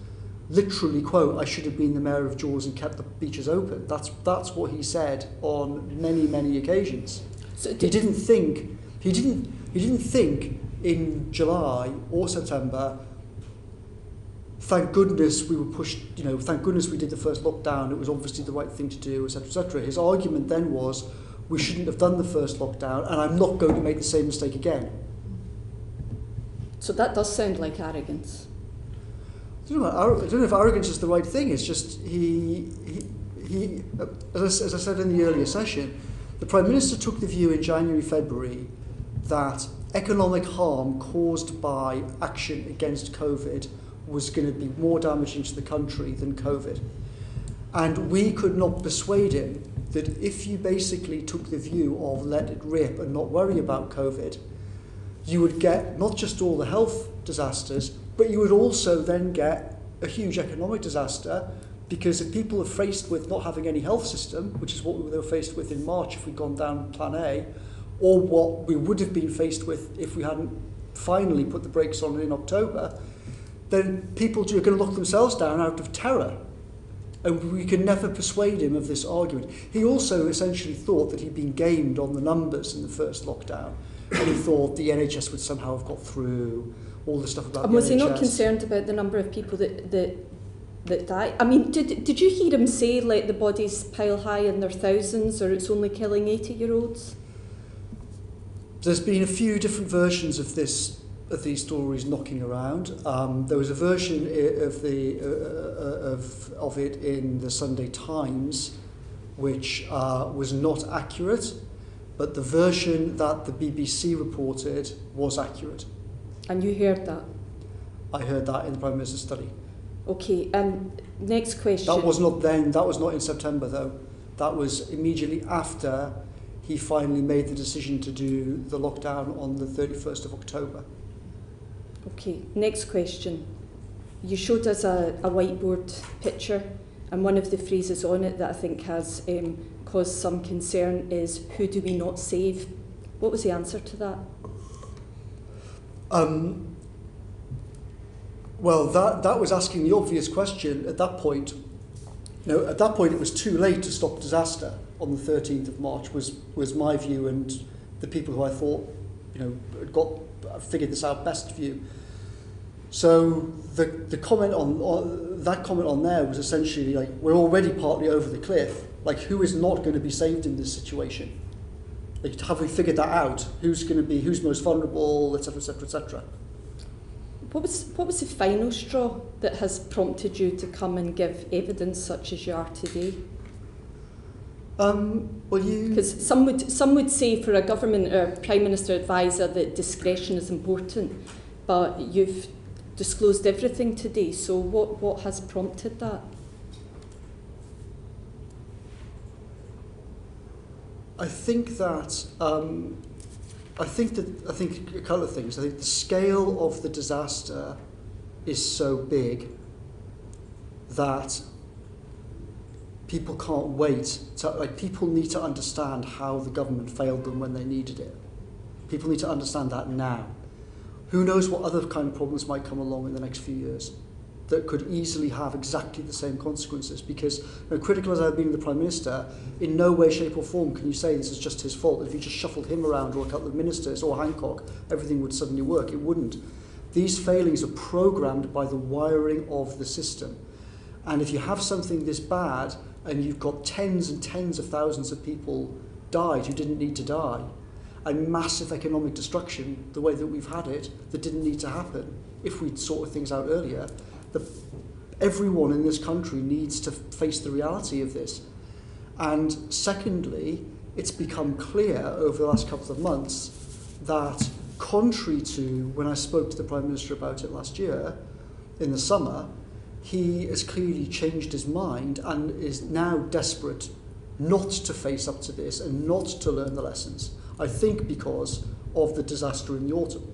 literally, quote, I should have been the mayor of Jaws and kept the beaches open. That's what he said on many, many occasions. So he didn't think in July or September, thank goodness we were pushed, thank goodness we did the first lockdown, it was obviously the right thing to do, etc., etc. His argument then was, we shouldn't have done the first lockdown, and I'm not going to make the same mistake again. So that does sound like arrogance. I don't know if arrogance is the right thing. It's just he as I said in the earlier session, The Prime Minister took the view in January, February that economic harm caused by action against COVID was going to be more damaging to the country than COVID. And we could not persuade him that if you basically took the view of let it rip and not worry about COVID, you would get not just all the health disasters, but you would also then get a huge economic disaster, because if people are faced with not having any health system, which is what they were faced with in March if we'd gone down plan A, or what we would have been faced with if we hadn't finally put the brakes on in October, then people are going to lock themselves down out of terror. And we can never persuade him of this argument. He also essentially thought that he'd been gamed on the numbers in the first lockdown. And he thought the NHS would somehow have got through all the stuff about the NHS. Was he not concerned about the number of people that die? I mean, did you hear him say, let the bodies pile high in their thousands, or it's only killing 80-year-olds? There's been a few different versions of these stories knocking around. There was a version of it in the Sunday Times, which was not accurate, but the version that the BBC reported was accurate. And you heard that? I heard that in the Prime Minister's study. Okay, and next question. That was not then, that was not in September though. That was immediately after he finally made the decision to do the lockdown on the 31st of October. Okay, next question. You showed us a whiteboard picture, and one of the phrases on it that I think has caused some concern is, who do we not save? What was the answer to that? Well, that was asking the obvious question at that point. You know, at that point it was too late to stop disaster on the 13th of March, was my view, and the people who I thought, you know, had figured this out best view. So the comment on there was essentially like, we're already partly over the cliff. Like, who is not going to be saved in this situation? Like, have we figured that out? Who's most vulnerable, etc., etc., etc. What was the final straw that has prompted you to come and give evidence such as you are today? Because some would say for a government or Prime Minister advisor that discretion is important, but you've disclosed everything today. So what has prompted that? I think a couple of things. I think the scale of the disaster is so big that people can't wait. People need to understand how the government failed them when they needed it. People need to understand that now. Who knows what other kind of problems might come along in the next few years that could easily have exactly the same consequences, because, you know, critical as I've been of the Prime Minister, in no way, shape or form can you say this is just his fault. If you just shuffled him around, or a couple of ministers, or Hancock, everything would suddenly work. It wouldn't. These failings are programmed by the wiring of the system. And if you have something this bad, and you've got tens and tens of thousands of people died who didn't need to die, and massive economic destruction, the way that we've had it, that didn't need to happen, if we'd sorted things out earlier, everyone in this country needs to face the reality of this. And secondly, it's become clear over the last couple of months that, contrary to when I spoke to the Prime Minister about it last year, in the summer, he has clearly changed his mind and is now desperate not to face up to this and not to learn the lessons. I think because of the disaster in the autumn.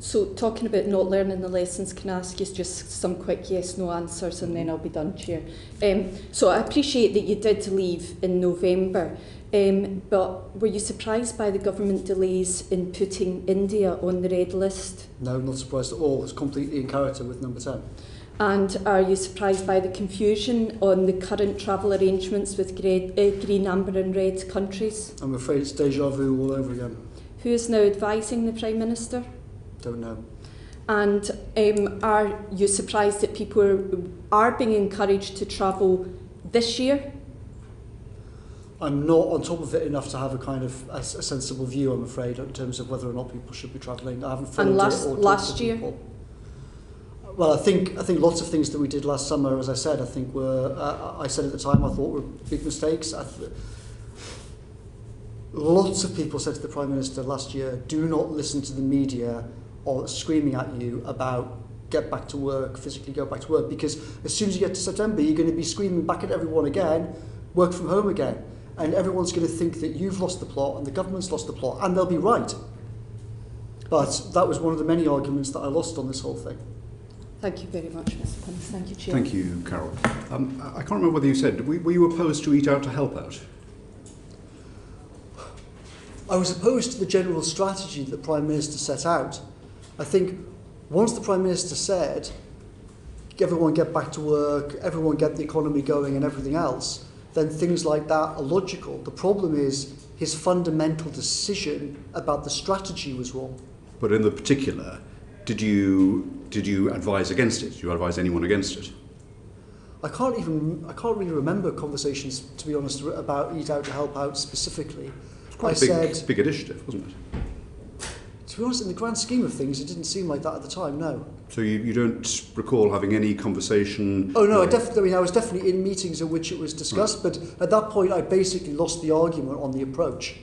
So, talking about not learning the lessons, can I ask you just some quick yes-no answers, and then I'll be done, Chair. So I appreciate that you did leave in November, but were you surprised by the government delays in putting India on the red list? No, not surprised at all. It's completely in character with number 10. And are you surprised by the confusion on the current travel arrangements with green, amber and red countries? I'm afraid it's déjà vu all over again. Who is now advising the Prime Minister? Don't know. And are you surprised that people are being encouraged to travel this year? I'm not on top of it enough to have a kind of a sensible view, I'm afraid, in terms of whether or not people should be travelling. I haven't followed and it or last year? People. Well, I think lots of things that we did last summer, as I said, I think were, I said at the time, I thought were big mistakes. lots of people said to the Prime Minister last year, do not listen to the media or screaming at you about get back to work, physically go back to work, because as soon as you get to September, you're going to be screaming back at everyone again, work from home again. And everyone's going to think that you've lost the plot and the government's lost the plot, and they'll be right. But that was one of the many arguments that I lost on this whole thing. Thank you very much, Mr. Cummings. Thank you, Chair. Thank you, Carol. I can't remember whether you said, were you opposed to Eat Out to Help Out? I was opposed to the general strategy that the Prime Minister set out. I think once the Prime Minister said, everyone get back to work, everyone get the economy going and everything else, then things like that are logical. The problem is his fundamental decision about the strategy was wrong. But in the particular, did you advise against it? Did you advise anyone against it? I can't really remember conversations, to be honest, about Eat Out to Help Out specifically. It's quite a big initiative, wasn't it? To be honest, in the grand scheme of things, it didn't seem like that at the time, no. So you don't recall having any conversation? Oh no, I was definitely in meetings in which it was discussed, right. But at that point I basically lost the argument on the approach.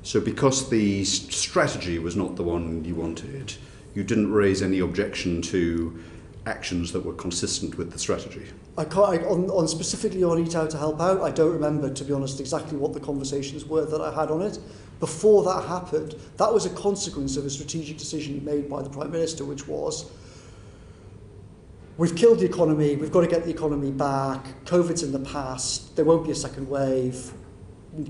So because the strategy was not the one you wanted, you didn't raise any objection to actions that were consistent with the strategy? Specifically on Eat Out to Help Out, I don't remember, to be honest, exactly what the conversations were that I had on it. Before that happened, that was a consequence of a strategic decision made by the Prime Minister, which was, we've killed the economy, we've got to get the economy back, COVID's in the past, there won't be a second wave,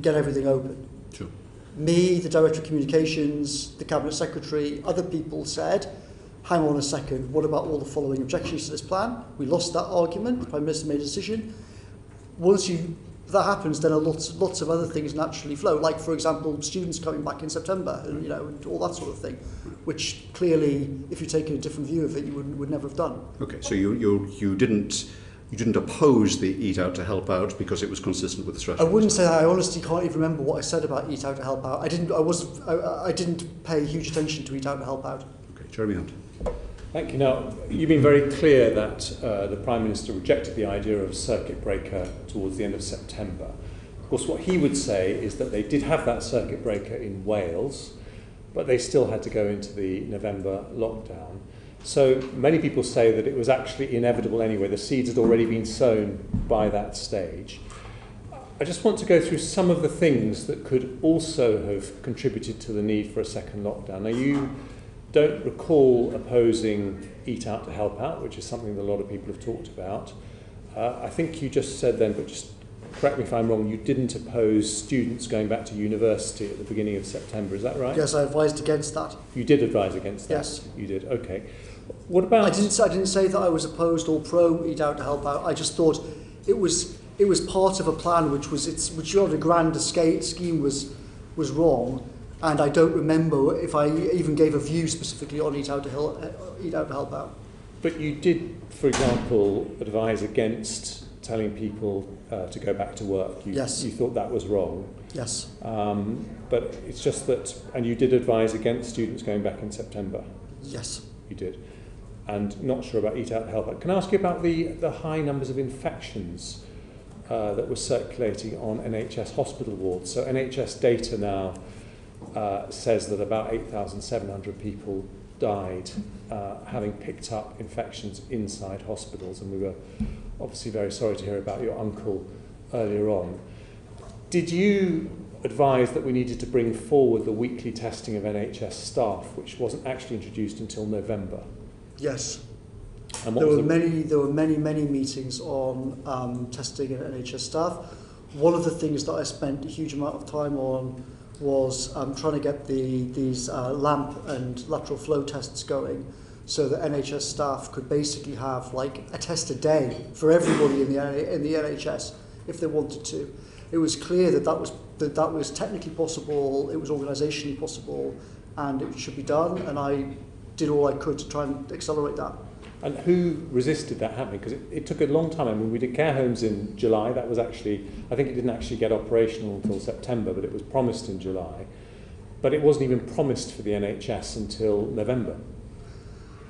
get everything open. Sure. Me, the Director of Communications, the Cabinet Secretary, other people said, hang on a second, what about all the following objections to this plan? We lost that argument, the Prime Minister made a decision. Once that happens, then lots of other things naturally flow, like, for example, students coming back in September, and, and all that sort of thing, which clearly, if you're taking a different view of it, you would never have done. Okay, so you didn't oppose the Eat Out to Help Out because it was consistent with the strategy? I wouldn't say that. I honestly can't even remember what I said about Eat Out to Help Out. I didn't pay huge attention to Eat Out to Help Out. Okay, Jeremy Hunt. Thank you. Now, you've been very clear that the Prime Minister rejected the idea of a circuit breaker towards the end of September. Of course, what he would say is that they did have that circuit breaker in Wales, but they still had to go into the November lockdown. So many people say that it was actually inevitable anyway. The seeds had already been sown by that stage. I just want to go through some of the things that could also have contributed to the need for a second lockdown. Now, you don't recall opposing Eat Out to Help Out, which is something that a lot of people have talked about. I think you just said then, but just correct me if I'm wrong, you didn't oppose students going back to university at the beginning of September, is that right? Yes, I advised against that. You did advise against that? Yes. You did, okay. What about... I didn't say that I was opposed or pro Eat Out to Help Out. I just thought it was part of a plan which on a grander scheme was wrong. And I don't remember if I even gave a view specifically on Eat Out to Help Out. But you did, for example, advise against telling people to go back to work. Yes. You thought that was wrong. Yes. But it's just that, and you did advise against students going back in September. Yes. You did. And not sure about Eat Out to Help Out. Can I ask you about the high numbers of infections that were circulating on NHS hospital wards? So NHS data now says that about 8,700 people died having picked up infections inside hospitals, and we were obviously very sorry to hear about your uncle earlier on. Did you advise that we needed to bring forward the weekly testing of NHS staff, which wasn't actually introduced until November? Yes. And there were many meetings on testing of NHS staff. One of the things that I spent a huge amount of time on was trying to get these LAMP and lateral flow tests going, so that NHS staff could basically have like a test a day for everybody in the NHS if they wanted to. It was clear that was technically possible, it was organisationally possible, and it should be done. And I did all I could to try and accelerate that. And who resisted that happening? Because it took a long time. I mean, we did care homes in July. That was actually, I think it didn't actually get operational until September, but it was promised in July. But it wasn't even promised for the NHS until November.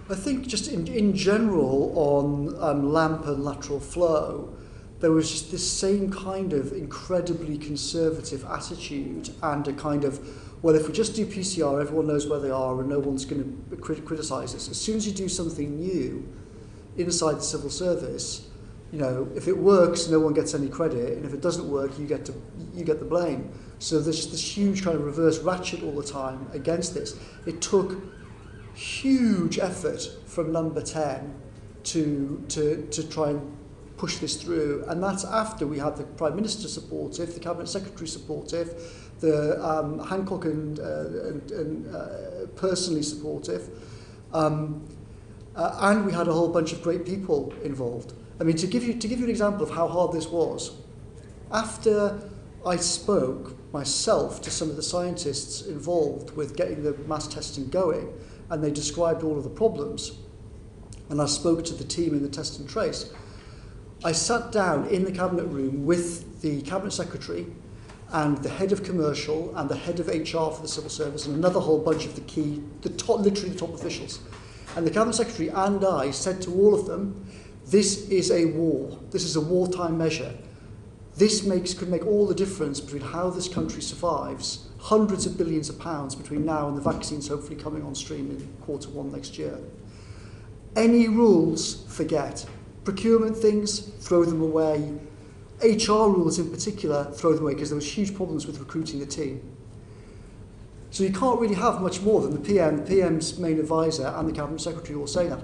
I think just in general on LAMP and lateral flow, there was just this same kind of incredibly conservative attitude and a kind of, well, if we just do PCR, everyone knows where they are and no one's going to criticise us. As soon as you do something new inside the civil service, you know, if it works, no one gets any credit, and if it doesn't work, you get the blame. So there's just this huge kind of reverse ratchet all the time against this. It took huge effort from Number 10 to try and push this through, and that's after we had the Prime Minister supportive, the Cabinet Secretary supportive, the Hancock and personally supportive, and we had a whole bunch of great people involved. I mean, to give you an example of how hard this was, after I spoke myself to some of the scientists involved with getting the mass testing going, and they described all of the problems, and I spoke to the team in the test and trace, I sat down in the cabinet room with the cabinet secretary and the head of commercial and the head of HR for the civil service and another whole bunch of literally the top officials. And the cabinet secretary and I said to all of them, this is a war. This is a wartime measure. This could make all the difference between how this country survives, hundreds of billions of pounds between now and the vaccines hopefully coming on stream in Q1 next year. Any rules, forget. Procurement things, throw them away. HR rules in particular, throw them away, because there was huge problems with recruiting the team. So you can't really have much more than the PM's main advisor and the Cabinet Secretary all saying that.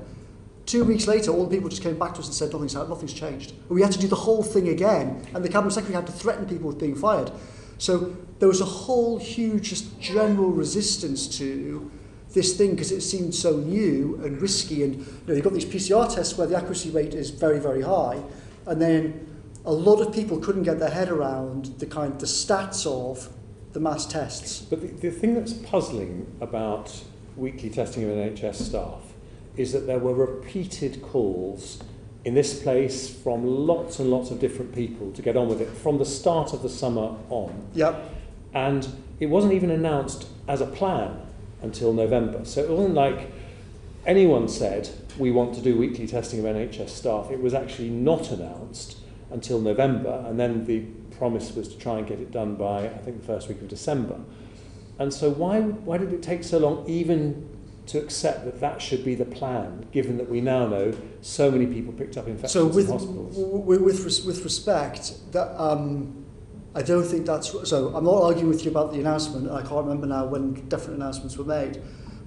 2 weeks later, all the people just came back to us and said nothing's changed. We had to do the whole thing again, and the Cabinet Secretary had to threaten people with being fired. So there was a whole huge just general resistance to this thing because it seemed so new and risky, and you've got these PCR tests where the accuracy rate is very, very high, and then a lot of people couldn't get their head around the stats of the mass tests. But the thing that's puzzling about weekly testing of NHS staff is that there were repeated calls in this place from lots and lots of different people to get on with it from the start of the summer on. Yep. And it wasn't even announced as a plan until November. So it wasn't like anyone said, we want to do weekly testing of NHS staff. It was actually not announced until November, and then the promise was to try and get it done by, I think, the first week of December. And so why did it take so long even to accept that that should be the plan, given that we now know so many people picked up infections in hospitals? With respect, that I don't think that's... So I'm not arguing with you about the announcement. I can't remember now when definite announcements were made.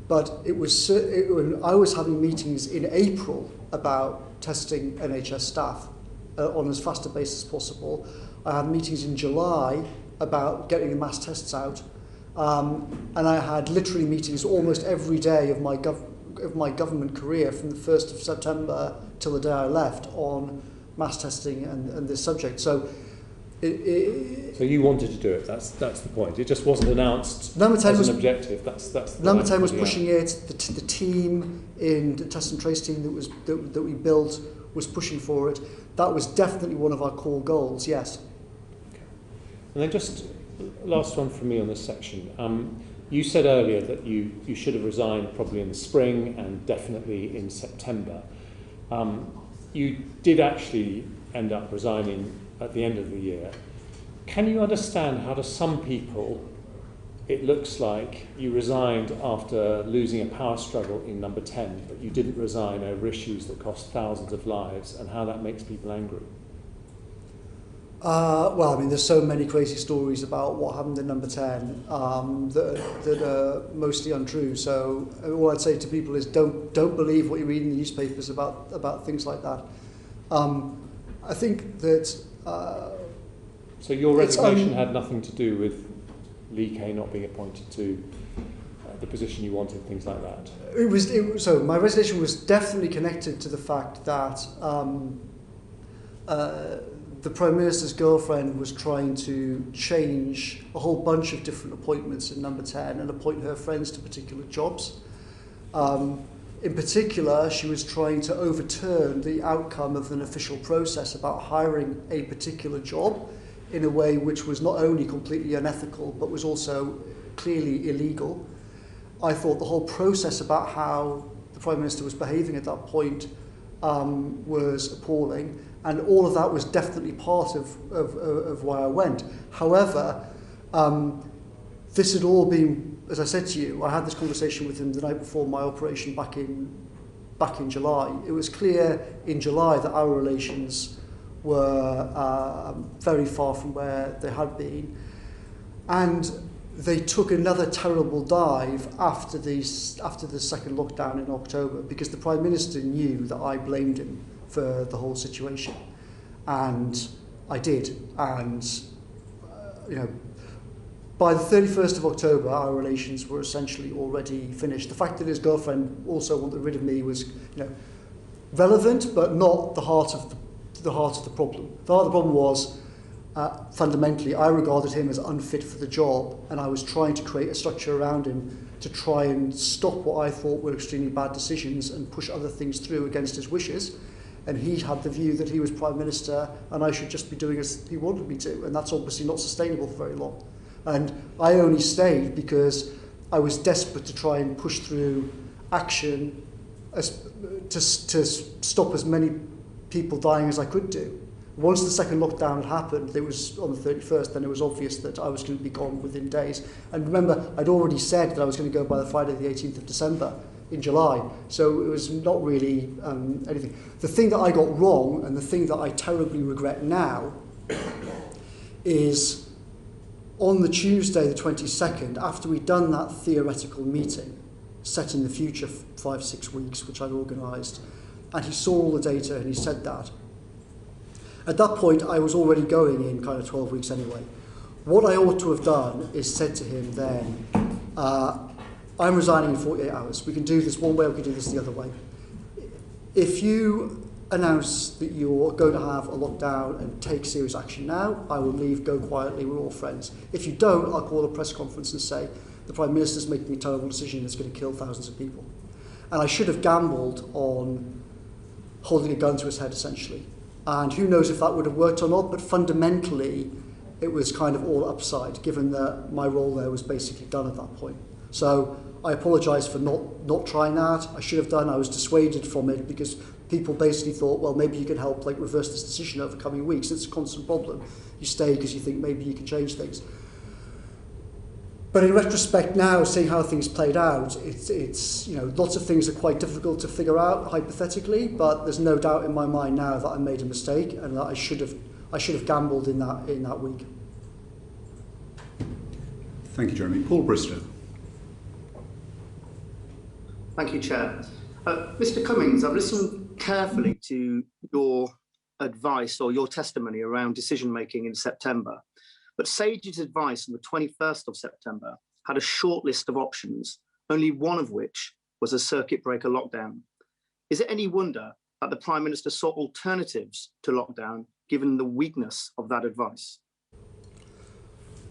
But I was having meetings in April about testing NHS staff on as fast a basis as possible. I had meetings in July about getting the mass tests out. And I had literally meetings almost every day of my government career from the 1st of September till the day I left on mass testing and this subject. So so you wanted to do it. That's the point. It just wasn't announced as an objective. That's Number 10 was pushing it. The team in the test and trace team that we built was pushing for it. That was definitely one of our core goals. Yes. Okay. And then just last one from me on this section. You said earlier that you should have resigned probably in the spring and definitely in September. You did actually end up resigning at the end of the year. Can you understand how to some people it looks like you resigned after losing a power struggle in Number 10, but you didn't resign over issues that cost thousands of lives, and how that makes people angry? Well, I mean, there's so many crazy stories about what happened in Number 10 that are mostly untrue. So all I'd say to people is don't believe what you read in the newspapers about things like that. I think that... so your resignation had nothing to do with Lee Kay not being appointed to the position you wanted, things like that? So my resignation was definitely connected to the fact that the Prime Minister's girlfriend was trying to change a whole bunch of different appointments in Number 10 and appoint her friends to particular jobs. In particular, she was trying to overturn the outcome of an official process about hiring a particular job in a way which was not only completely unethical, but was also clearly illegal. I thought the whole process about how the Prime Minister was behaving at that point was appalling, and all of that was definitely part of why I went. However, this had all been, as I said to you, I had this conversation with him the night before my operation back in July. It was clear in July that our relations were very far from where they had been, and they took another terrible dive after the second lockdown in October, because the Prime Minister knew that I blamed him for the whole situation, and I did. And by the 31st of October, our relations were essentially already finished. The fact that his girlfriend also wanted rid of me was, relevant, but not the heart of the problem. The heart of the problem was, fundamentally, I regarded him as unfit for the job, and I was trying to create a structure around him to try and stop what I thought were extremely bad decisions and push other things through against his wishes. And he had the view that he was Prime Minister and I should just be doing as he wanted me to, and that's obviously not sustainable for very long. And I only stayed because I was desperate to try and push through action to stop as many people dying as I could do. Once the second lockdown had happened, it was on the 31st, then it was obvious that I was going to be gone within days. And remember, I'd already said that I was going to go by the Friday the 18th of December in July, so it was not really anything. The thing that I got wrong, and the thing that I terribly regret now, is on the Tuesday the 22nd, after we'd done that theoretical meeting, set in the future 5-6 weeks, which I'd organised, and he saw all the data and he said that. At that point, I was already going in kind of 12 weeks anyway. What I ought to have done is said to him then, I'm resigning in 48 hours. We can do this one way, or we can do this the other way. If you announce that you're going to have a lockdown and take serious action now, I will leave, go quietly, we're all friends. If you don't, I'll call a press conference and say, the Prime Minister's making a terrible decision that's going to kill thousands of people. And I should have gambled on holding a gun to his head, essentially. And who knows if that would have worked or not, but fundamentally, it was kind of all upside, given that my role there was basically done at that point. So I apologise for not trying that. I should have done. I was dissuaded from it because people basically thought, well, maybe you can help reverse this decision over coming weeks. It's a constant problem. You stay because you think maybe you can change things. But in retrospect now, seeing how things played out, it's lots of things are quite difficult to figure out hypothetically, but there's no doubt in my mind now that I made a mistake and that I should have gambled in that week. Thank you, Jeremy. Paul Bristow. Thank you, Chair. Mr. Cummings, I've listened carefully to your advice or your testimony around decision-making in September, but Sage's advice on the 21st of September had a short list of options, only one of which was a circuit breaker lockdown. Is it any wonder that the Prime Minister sought alternatives to lockdown, given the weakness of that advice?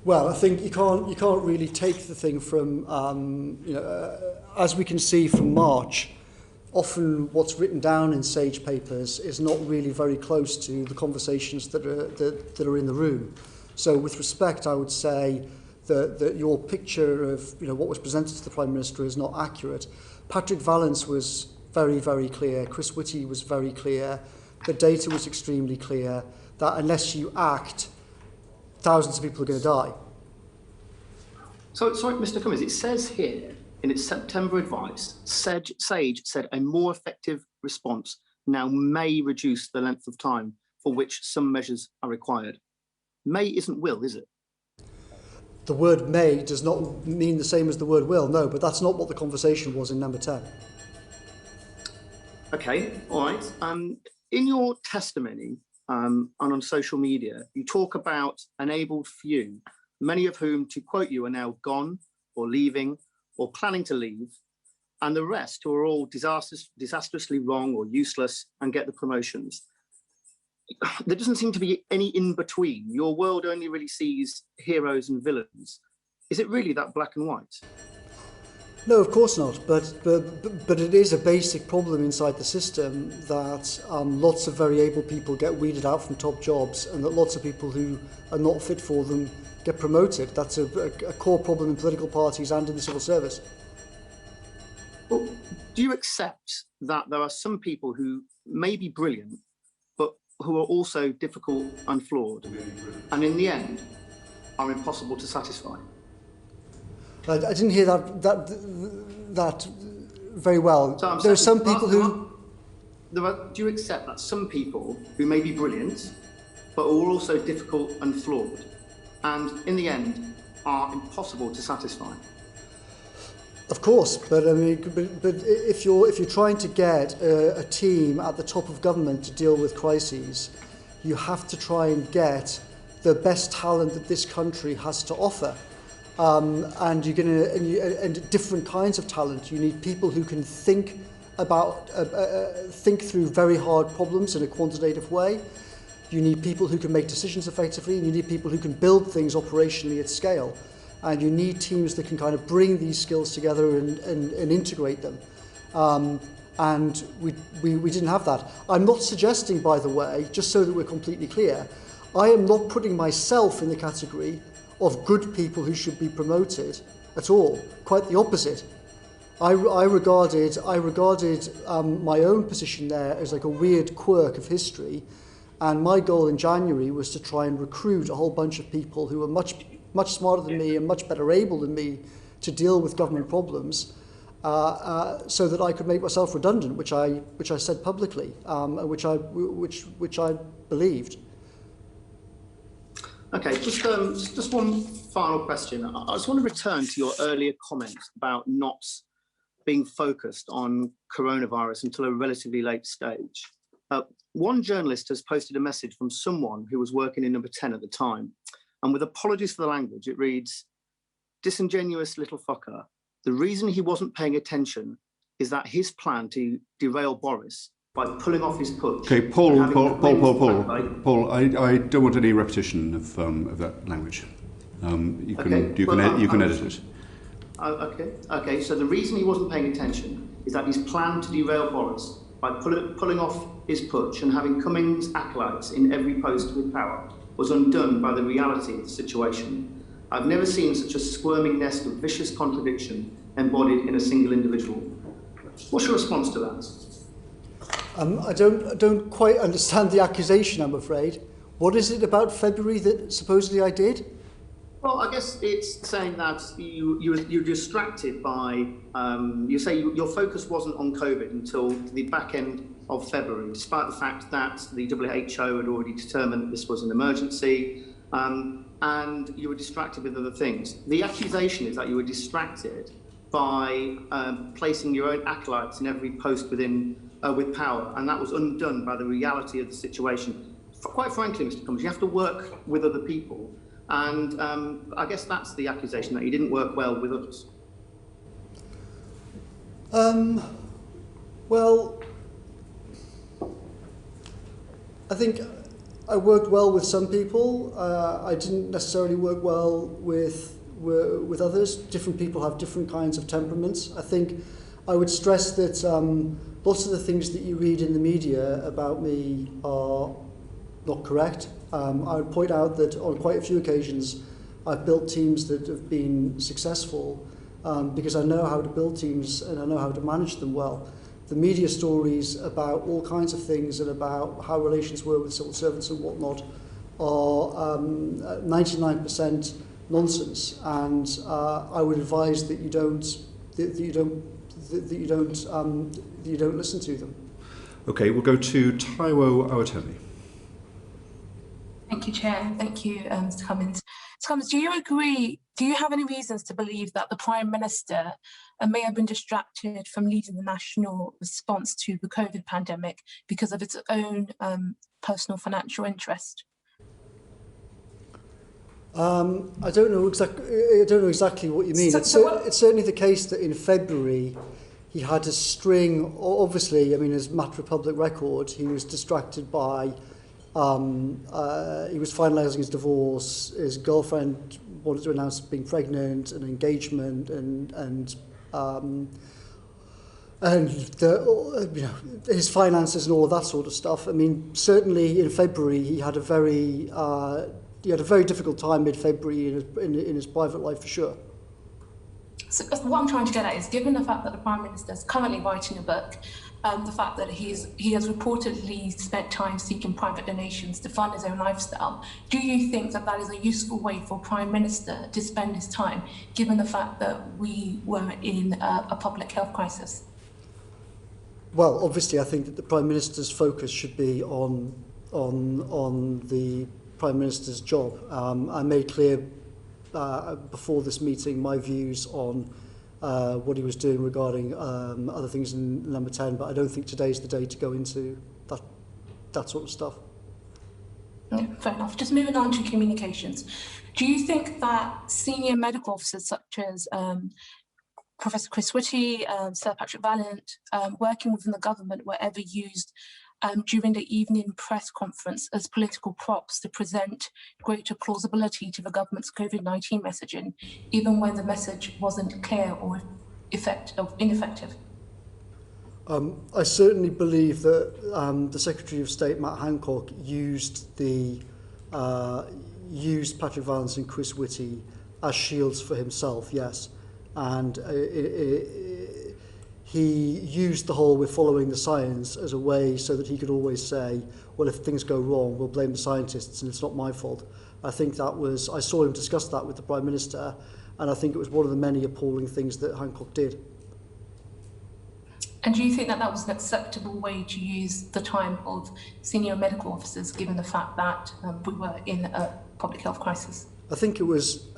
Well, I think you can't really take the thing from, as we can see from March, often what's written down in Sage papers is not really very close to the conversations that are in the room. So with respect, I would say that your picture of what was presented to the Prime Minister is not accurate. Patrick Vallance was very, very clear. Chris Whitty was very clear. The data was extremely clear that unless you act, thousands of people are going to die. So, sorry, Mr. Cummings, it says here in its September advice, Sage said a more effective response now may reduce the length of time for which some measures are required. May isn't will, is it? The word may does not mean the same as the word will, no, but that's not what the conversation was in number 10. Okay, all right. In your testimony and on social media, you talk about enabled few, many of whom, to quote you, are now gone or leaving or planning to leave, and the rest who are all disastrously wrong or useless and get the promotions. There doesn't seem to be any in between. Your world only really sees heroes and villains. Is it really that black and white? No, of course not. But it is a basic problem inside the system that lots of very able people get weeded out from top jobs, and that lots of people who are not fit for them get promoted. That's a core problem in political parties and in the civil service. Well, do you accept that there are some people who may be brilliant, but who are also difficult and flawed, and in the end are impossible to satisfy? I didn't hear that very well. So there are some people who... do you accept that some people who may be brilliant, but are also difficult and flawed, and in the end are impossible to satisfy? Of course, but I mean, but if you're trying to get a team at the top of government to deal with crises, you have to try and get the best talent that this country has to offer, and you're going to and different kinds of talent. You need people who can think through very hard problems in a quantitative way. You need people who can make decisions effectively, and you need people who can build things operationally at scale. And you need teams that can kind of bring these skills together and integrate them. And we didn't have that. I'm not suggesting, by the way, just so that we're completely clear, I am not putting myself in the category of good people who should be promoted at all. Quite the opposite. I regarded my own position there as like a weird quirk of history. And my goal in January was to try and recruit a whole bunch of people who were much smarter than me and much better able than me to deal with government problems, so that I could make myself redundant, which I said publicly, which I believed. Okay, just one final question. I just want to return to your earlier comment about not being focused on coronavirus until a relatively late stage. One journalist has posted a message from someone who was working in Number 10 at the time. And with apologies for the language, it reads, "Disingenuous little fucker. The reason he wasn't paying attention is that his plan to derail Boris by pulling off his putsch." Okay, Paul, I don't want any repetition of that language. You can edit it. Okay. So the reason he wasn't paying attention is that his plan to derail Boris by pulling off his putsch and having Cummings acolytes in every post with power was undone by the reality of the situation. I've never seen such a squirming nest of vicious contradiction embodied in a single individual. What's your response to that? I don't quite understand the accusation, I'm afraid. What is it about February that supposedly I did? Well, I guess it's saying that you're distracted by, you say your focus wasn't on COVID until the back end of February, despite the fact that the WHO had already determined that this was an emergency, and you were distracted with other things. The accusation is that you were distracted by placing your own acolytes in every post with power, and that was undone by the reality of the situation. Quite frankly, Mr. Cummings, you have to work with other people, and I guess that's the accusation, that you didn't work well with others. Well, I think I worked well with some people. I didn't necessarily work well with others. Different people have different kinds of temperaments. I think I would stress that lots of the things that you read in the media about me are not correct. I would point out that on quite a few occasions I've built teams that have been successful because I know how to build teams and I know how to manage them well. The media stories about all kinds of things and about how relations were with civil servants and whatnot are 99% nonsense, and I would advise that you don't listen to them. Okay, we'll go to Taiwo Awatemi. Thank you, Chair. Thank you, Mr. Cummings. Mr. Cummings, do you agree? Do you have any reasons to believe that the Prime Minister may have been distracted from leading the national response to the COVID pandemic because of its own personal financial interest? I don't know exactly what you mean. It's certainly the case that in February he had a string. Obviously, I mean, as a matter of public record, he was distracted by. He was finalising his divorce. His girlfriend wanted to announce being pregnant, an engagement, and his finances and all of that sort of stuff. I mean, certainly in February he had a very difficult time mid-February in his private life, for sure. So what I'm trying to get at is, given the fact that the Prime Minister is currently writing a book the fact that he has reportedly spent time seeking private donations to fund his own lifestyle. Do you think that that is a useful way for Prime Minister to spend his time, given the fact that we were in a public health crisis? Well, obviously, I think that the Prime Minister's focus should be on the Prime Minister's job. I made clear before this meeting my views on what he was doing regarding other things in number 10, but I don't think today's the day to go into that sort of stuff. Yeah, fair enough. Just moving on to communications. Do you think that senior medical officers such as Professor Chris Whitty, Sir Patrick Vallant, working within the government were ever used during the evening press conference as political props to present greater plausibility to the government's COVID-19 messaging, even when the message wasn't clear or ineffective? I certainly believe that the Secretary of State, Matt Hancock, used Patrick Vallance and Chris Whitty as shields for himself, yes. And he used the whole "we're following the science" as a way so that he could always say, well, if things go wrong, we'll blame the scientists and it's not my fault. I saw him discuss that with the Prime Minister, and I think it was one of the many appalling things that Hancock did. And do you think that that was an acceptable way to use the time of senior medical officers, given the fact that we were in a public health crisis? I think it was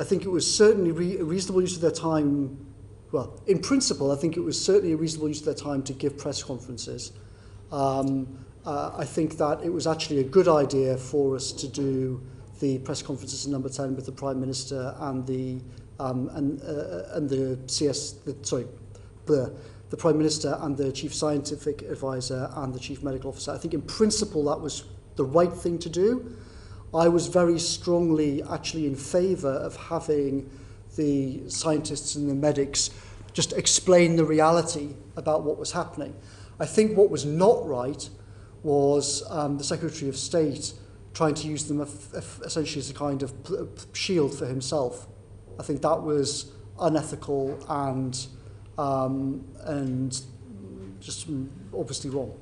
certainly a reasonable use of their time. Well, in principle, I think it was certainly a reasonable use of their time to give press conferences. I think that it was actually a good idea for us to do the press conferences in number 10 with the Prime Minister and the Prime Minister and the Chief Scientific Advisor and the Chief Medical Officer. I think in principle that was the right thing to do. I was very strongly actually in favour of having the scientists and the medics just explain the reality about what was happening. I think what was not right was the Secretary of State trying to use them essentially as a kind of shield for himself. I think that was unethical and just obviously wrong.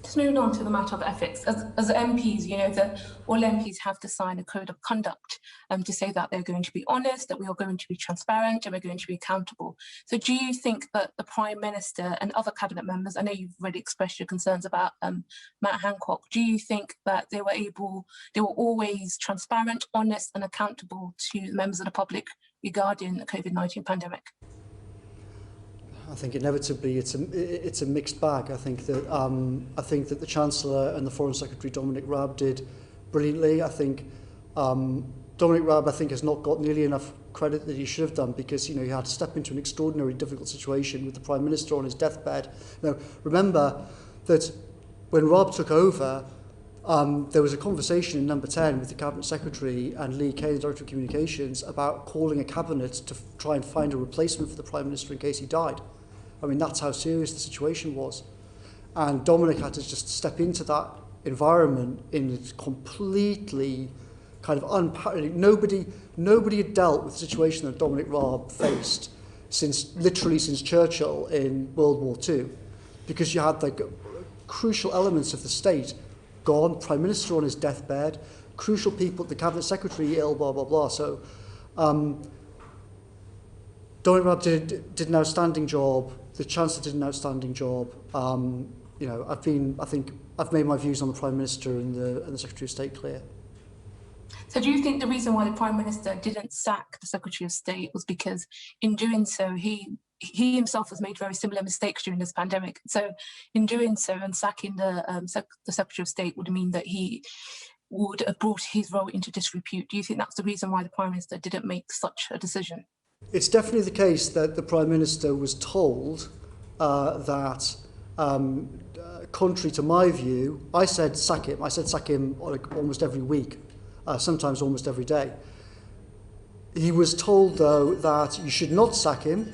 Just moving on to the matter of ethics. As MPs, you know that all MPs have to sign a code of conduct to say that they're going to be honest, that we are going to be transparent, and we're going to be accountable. So do you think that the Prime Minister and other cabinet members, I know you've already expressed your concerns about Matt Hancock, do you think that they were always transparent, honest, and accountable to members of the public regarding the COVID-19 pandemic? I think inevitably it's a mixed bag. I think that the Chancellor and the Foreign Secretary Dominic Raab did brilliantly. I think Dominic Raab has not got nearly enough credit that he should have done, because he had to step into an extraordinarily difficult situation with the Prime Minister on his deathbed. Now, remember that when Raab took over, there was a conversation in number 10 with the Cabinet Secretary and Lee Kane, the Director of Communications, about calling a cabinet to try and find a replacement for the Prime Minister in case he died. I mean, that's how serious the situation was. And Dominic had to just step into that environment in a completely kind of unparalleled. Nobody had dealt with the situation that Dominic Raab faced literally since Churchill in World War II, because you had the crucial elements of the state gone, Prime Minister on his deathbed, crucial people, the Cabinet Secretary ill, blah, blah, blah. So Dominic Raab did an outstanding job. The Chancellor did an outstanding job. I think I've made my views on the Prime Minister and the Secretary of State clear. So do you think the reason why the Prime Minister didn't sack the Secretary of State was because in doing so, he himself has made very similar mistakes during this pandemic? So in doing so and sacking the Secretary of State would mean that he would have brought his role into disrepute. Do you think that's the reason why the Prime Minister didn't make such a decision? It's definitely the case that the Prime Minister was told that, contrary to my view, I said sack him. I said sack him almost every week, sometimes almost every day. He was told, though, that you should not sack him.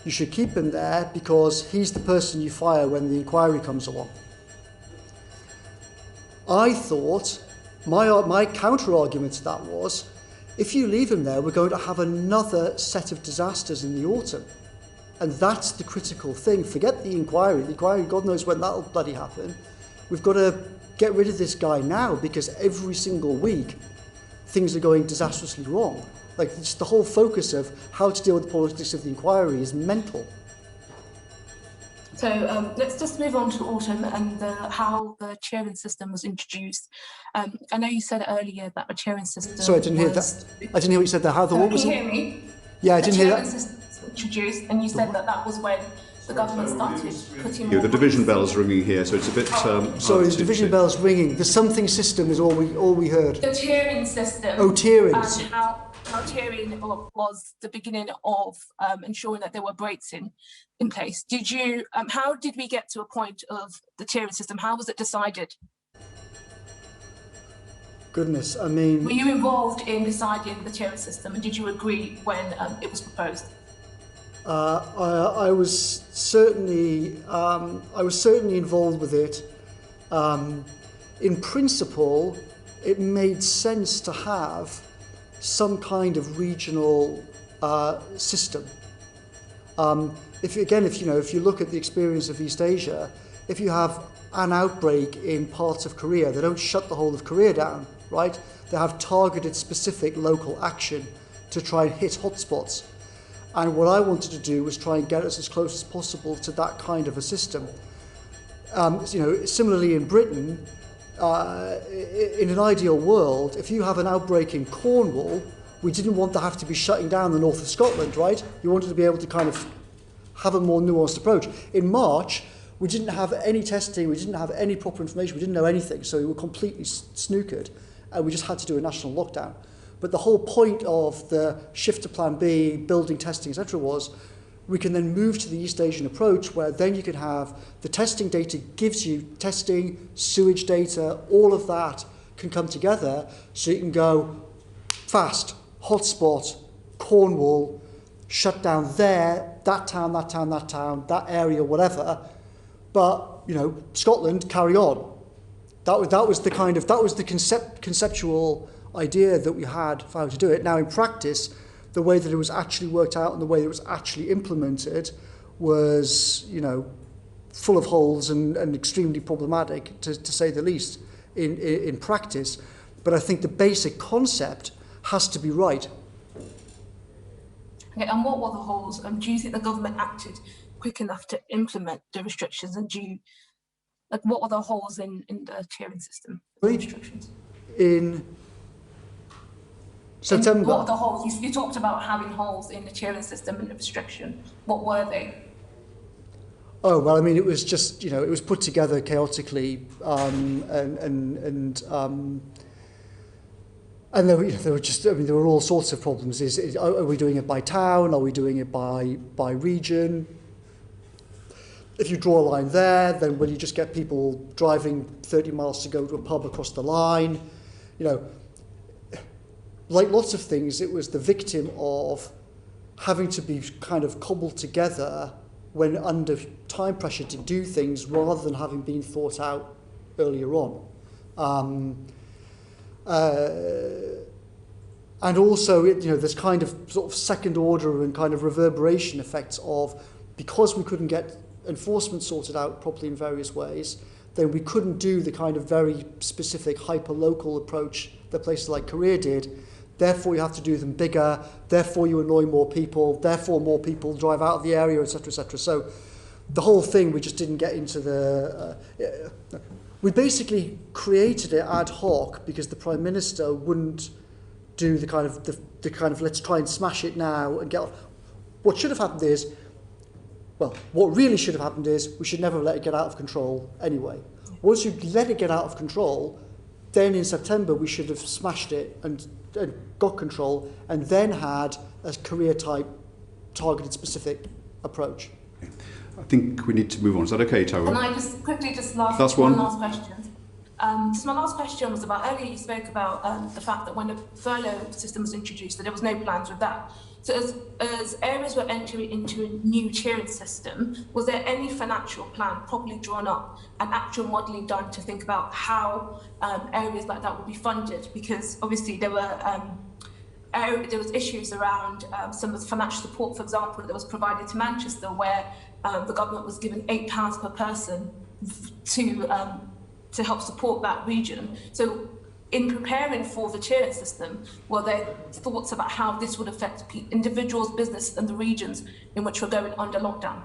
You should keep him there because he's the person you fire when the inquiry comes along. I thought, my counter-argument to that was, if you leave him there, we're going to have another set of disasters in the autumn. And that's the critical thing. Forget the inquiry. The inquiry, God knows when that'll bloody happen. We've got to get rid of this guy now, because every single week things are going disastrously wrong. Like, just the whole focus of how to deal with the politics of the inquiry is mental. So let's just move on to autumn and how the tiering system was introduced. I know you said earlier that the tiering system. Sorry, I didn't hear that. I didn't hear what you said there. How the what was it? Can you hear me? Yeah, I didn't hear that. The tiering system was introduced, and you said that was when the government started putting. Yeah, the division bell's ringing here, so it's a bit. Sorry, the division bell's ringing. The something system is all we heard. The tiering system. Oh, tiering. And how tiering was the beginning of ensuring that there were breaks in place. Did you? How did we get to a point of the tiering system? How was it decided? Goodness, I mean. Were you involved in deciding the tiering system, and did you agree when it was proposed? I was certainly involved with it. In principle, it made sense to have some kind of regional system. If you look at the experience of East Asia, if you have an outbreak in parts of Korea, they don't shut the whole of Korea down, right? They have targeted specific local action to try and hit hotspots. And what I wanted to do was try and get us as close as possible to that kind of a system. Similarly in Britain, in an ideal world, if you have an outbreak in Cornwall, we didn't want to have to be shutting down the north of Scotland, right? You wanted to be able to kind of have a more nuanced approach. In March, we didn't have any testing, we didn't have any proper information, we didn't know anything, so we were completely snookered, and we just had to do a national lockdown. But the whole point of the shift to Plan B, building testing, etc., was we can then move to the East Asian approach, where then you can have the testing data gives you testing, sewage data, all of that can come together, so you can go fast, hotspot, Cornwall, shut down there, that town, that area, whatever. But, Scotland, carry on. That was the conceptual idea that we had for how to do it. Now, in practice, the way that it was actually worked out and the way that it was actually implemented was, full of holes and extremely problematic, to say the least, in practice. But I think the basic concept has to be right. Okay, and what were the holes? Do you think the government acted quick enough to implement the restrictions? And what were the holes in the tiering system? Restrictions? In September. What were the holes? You talked about having holes in the tiering system and the restriction. What were they? Oh, well, I mean, it was just, it was put together chaotically, and there were all sorts of problems. Are we doing it by town? Are we doing it by region? If you draw a line there, then will you just get people driving 30 miles to go to a pub across the line? Like lots of things, it was the victim of having to be kind of cobbled together when under time pressure to do things rather than having been thought out earlier on. And also, there's kind of sort of second order and kind of reverberation effects of, because we couldn't get enforcement sorted out properly in various ways, then we couldn't do the kind of very specific hyper-local approach that places like Korea did. Therefore, you have to do them bigger. Therefore, you annoy more people. Therefore, more people drive out of the area, etc., etc. So the whole thing, we just didn't get into the... we basically created it ad hoc because the Prime Minister wouldn't do the kind of let's try and smash it now and get... What should have happened is, what really should have happened is we should never let it get out of control anyway. Once you let it get out of control, then in September we should have smashed it and got control, and then had a career-type, targeted, specific approach. I think we need to move on. Is that okay, Tara? Can I just quickly one last question? So my last question was about, earlier you spoke about the fact that when the furlough system was introduced, that there was no plans with that. So as areas were entering into a new tiering system, was there any financial plan properly drawn up and actual modelling done to think about how areas like that would be funded? Because obviously there were there was issues around some of the financial support, for example, that was provided to Manchester, where the government was given £8 per person to help support that region. So in preparing for the tiering system, were there thoughts about how this would affect individuals, business and the regions in which we're going under lockdown?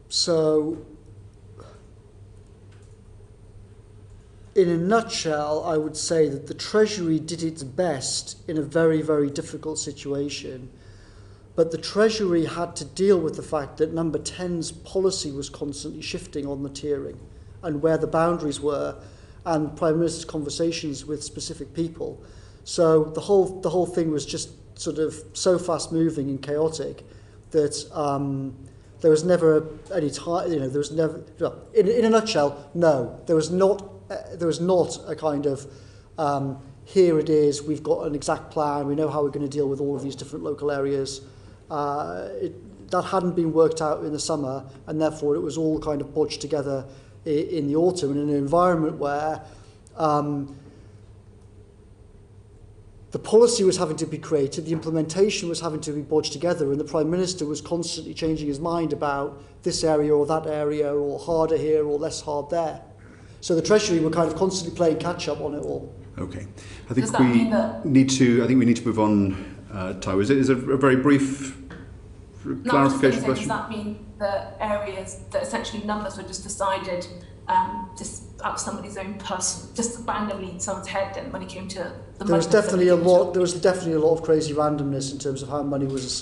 So, in a nutshell, I would say that the Treasury did its best in a very, very difficult situation. But the Treasury had to deal with the fact that Number 10's policy was constantly shifting on the tiering and where the boundaries were, and Prime Minister's conversations with specific people. So the whole thing was just sort of so fast moving and chaotic that there was never any time. There was never. In a nutshell, no, there was not a kind of here it is. We've got an exact plan. We know how we're going to deal with all of these different local areas. That hadn't been worked out in the summer, and therefore it was all kind of bodged together in the autumn, in an environment where the policy was having to be created, the implementation was having to be bodged together, and the Prime Minister was constantly changing his mind about this area or that area, or harder here or less hard there. So the Treasury were kind of constantly playing catch up on it all. Okay, I think we need to move on. Taiwo, is it a very brief clarification question? Does that mean the areas that essentially numbers were just decided just out of somebody's own person, just randomly in someone's head, and when it came to the there was definitely a lot of crazy randomness in terms of how money was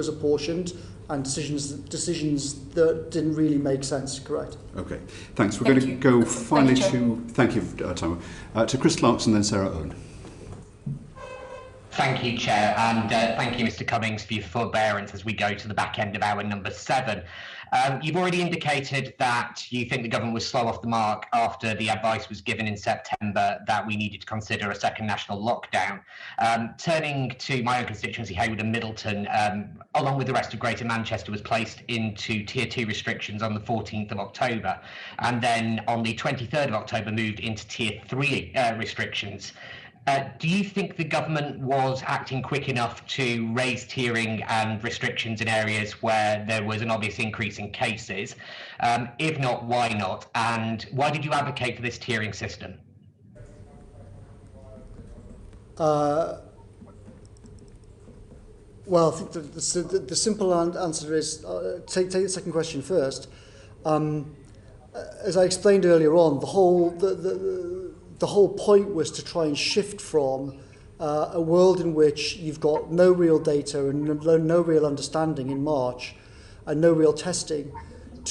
apportioned, and decisions that didn't really make sense. Correct. Okay, thanks. We're going to go finally thank you, Taiwo, to Chris Clarkson, then Sarah Owen. Thank you, Chair, and thank you, Mr. Cummings, for your forbearance as we go to the back end of hour number 7. You've already indicated that you think the government was slow off the mark after the advice was given in September that we needed to consider a second national lockdown. Turning to my own constituency, Haywood and Middleton, along with the rest of Greater Manchester, was placed into Tier 2 restrictions on the 14th of October, and then on the 23rd of October moved into Tier 3 restrictions. Do you think the government was acting quick enough to raise tiering and restrictions in areas where there was an obvious increase in cases? If not, why not? And why did you advocate for this tiering system? Well, I think the simple answer is, take the second question first. As I explained earlier on, the whole point was to try and shift from a world in which you've got no real data and no real understanding in March and no real testing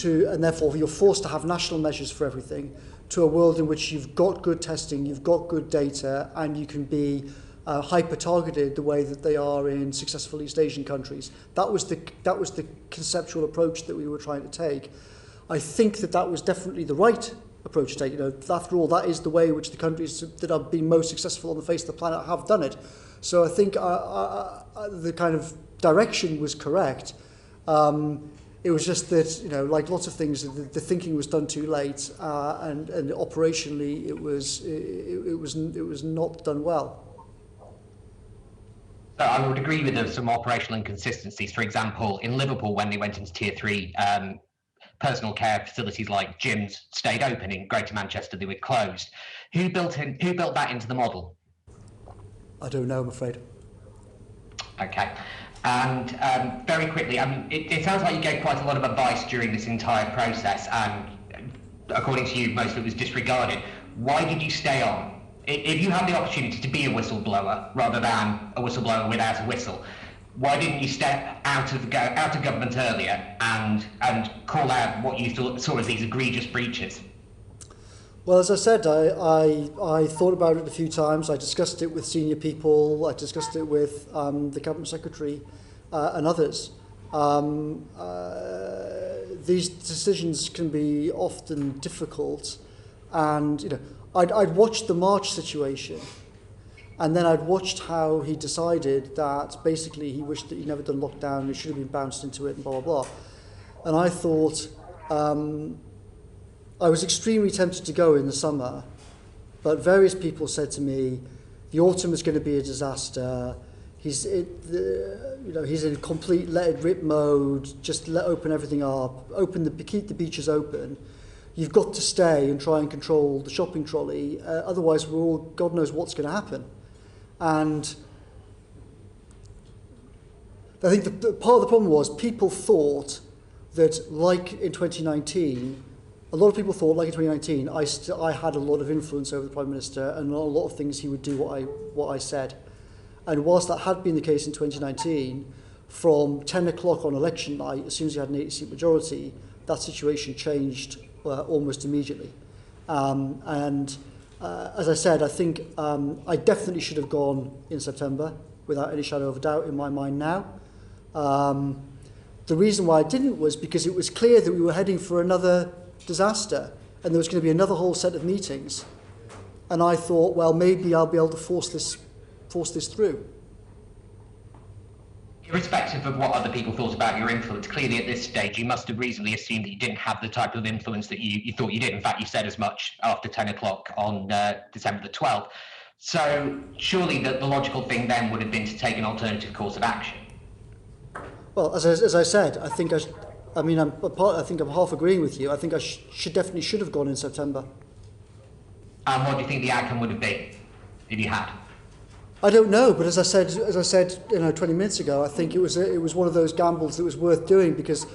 and therefore you're forced to have national measures for everything, to a world in which you've got good testing, you've got good data, and you can be hyper-targeted the way that they are in successful East Asian countries. That was the conceptual approach that we were trying to take. I think that was definitely the right approach to take. After all, that is the way which the countries that have been most successful on the face of the planet have done it. So I think the kind of direction was correct. It was just that, like lots of things, the thinking was done too late, and operationally it was not done well. So I would agree with some operational inconsistencies. For example, in Liverpool, when they went into Tier 3, personal care facilities like gyms stayed open. In Greater Manchester, they were closed. Who built that into the model? I don't know, I'm afraid. Okay. And very quickly, I mean, it sounds like you gave quite a lot of advice during this entire process, and according to you, most of it was disregarded. Why did you stay on? If you had the opportunity to be a whistleblower rather than a whistleblower without a whistle, why didn't you step out of government earlier and call out what you saw as these egregious breaches? Well, as I said, I thought about it a few times. I discussed it with senior people. I discussed it with the Cabinet Secretary and others. These decisions can be often difficult, and I'd watched the March situation, and then I'd watched how he decided that basically he wished that he'd never done lockdown, he should have been bounced into it, and blah, blah, blah. And I thought, I was extremely tempted to go in the summer, but various people said to me, the autumn is going to be a disaster. He's in complete let it rip mode. Just open everything up. Keep the beaches open. You've got to stay and try and control the shopping trolley. Otherwise, God knows what's going to happen. And I think part of the problem was people thought that, like in 2019, a lot of people thought, like in 2019, I had a lot of influence over the Prime Minister and a lot of things he would do what I said. And whilst that had been the case in 2019, from 10 o'clock on election night, as soon as you had an 80-seat majority, that situation changed almost immediately. As I said, I think I definitely should have gone in September, without any shadow of a doubt in my mind now. The reason why I didn't was because it was clear that we were heading for another disaster and there was going to be another whole set of meetings. And I thought, well, maybe I'll be able to force this through. Irrespective of what other people thought about your influence, clearly at this stage you must have reasonably assumed that you didn't have the type of influence that you thought you did. In fact, you said as much after 10 o'clock on December the 12th. So surely the logical thing then would have been to take an alternative course of action. Well, as I said, I think I'm half agreeing with you. I think I definitely should have gone in September. And what do you think the outcome would have been if you had? I don't know, but as I said, 20 minutes ago, I think it was one of those gambles that was worth doing because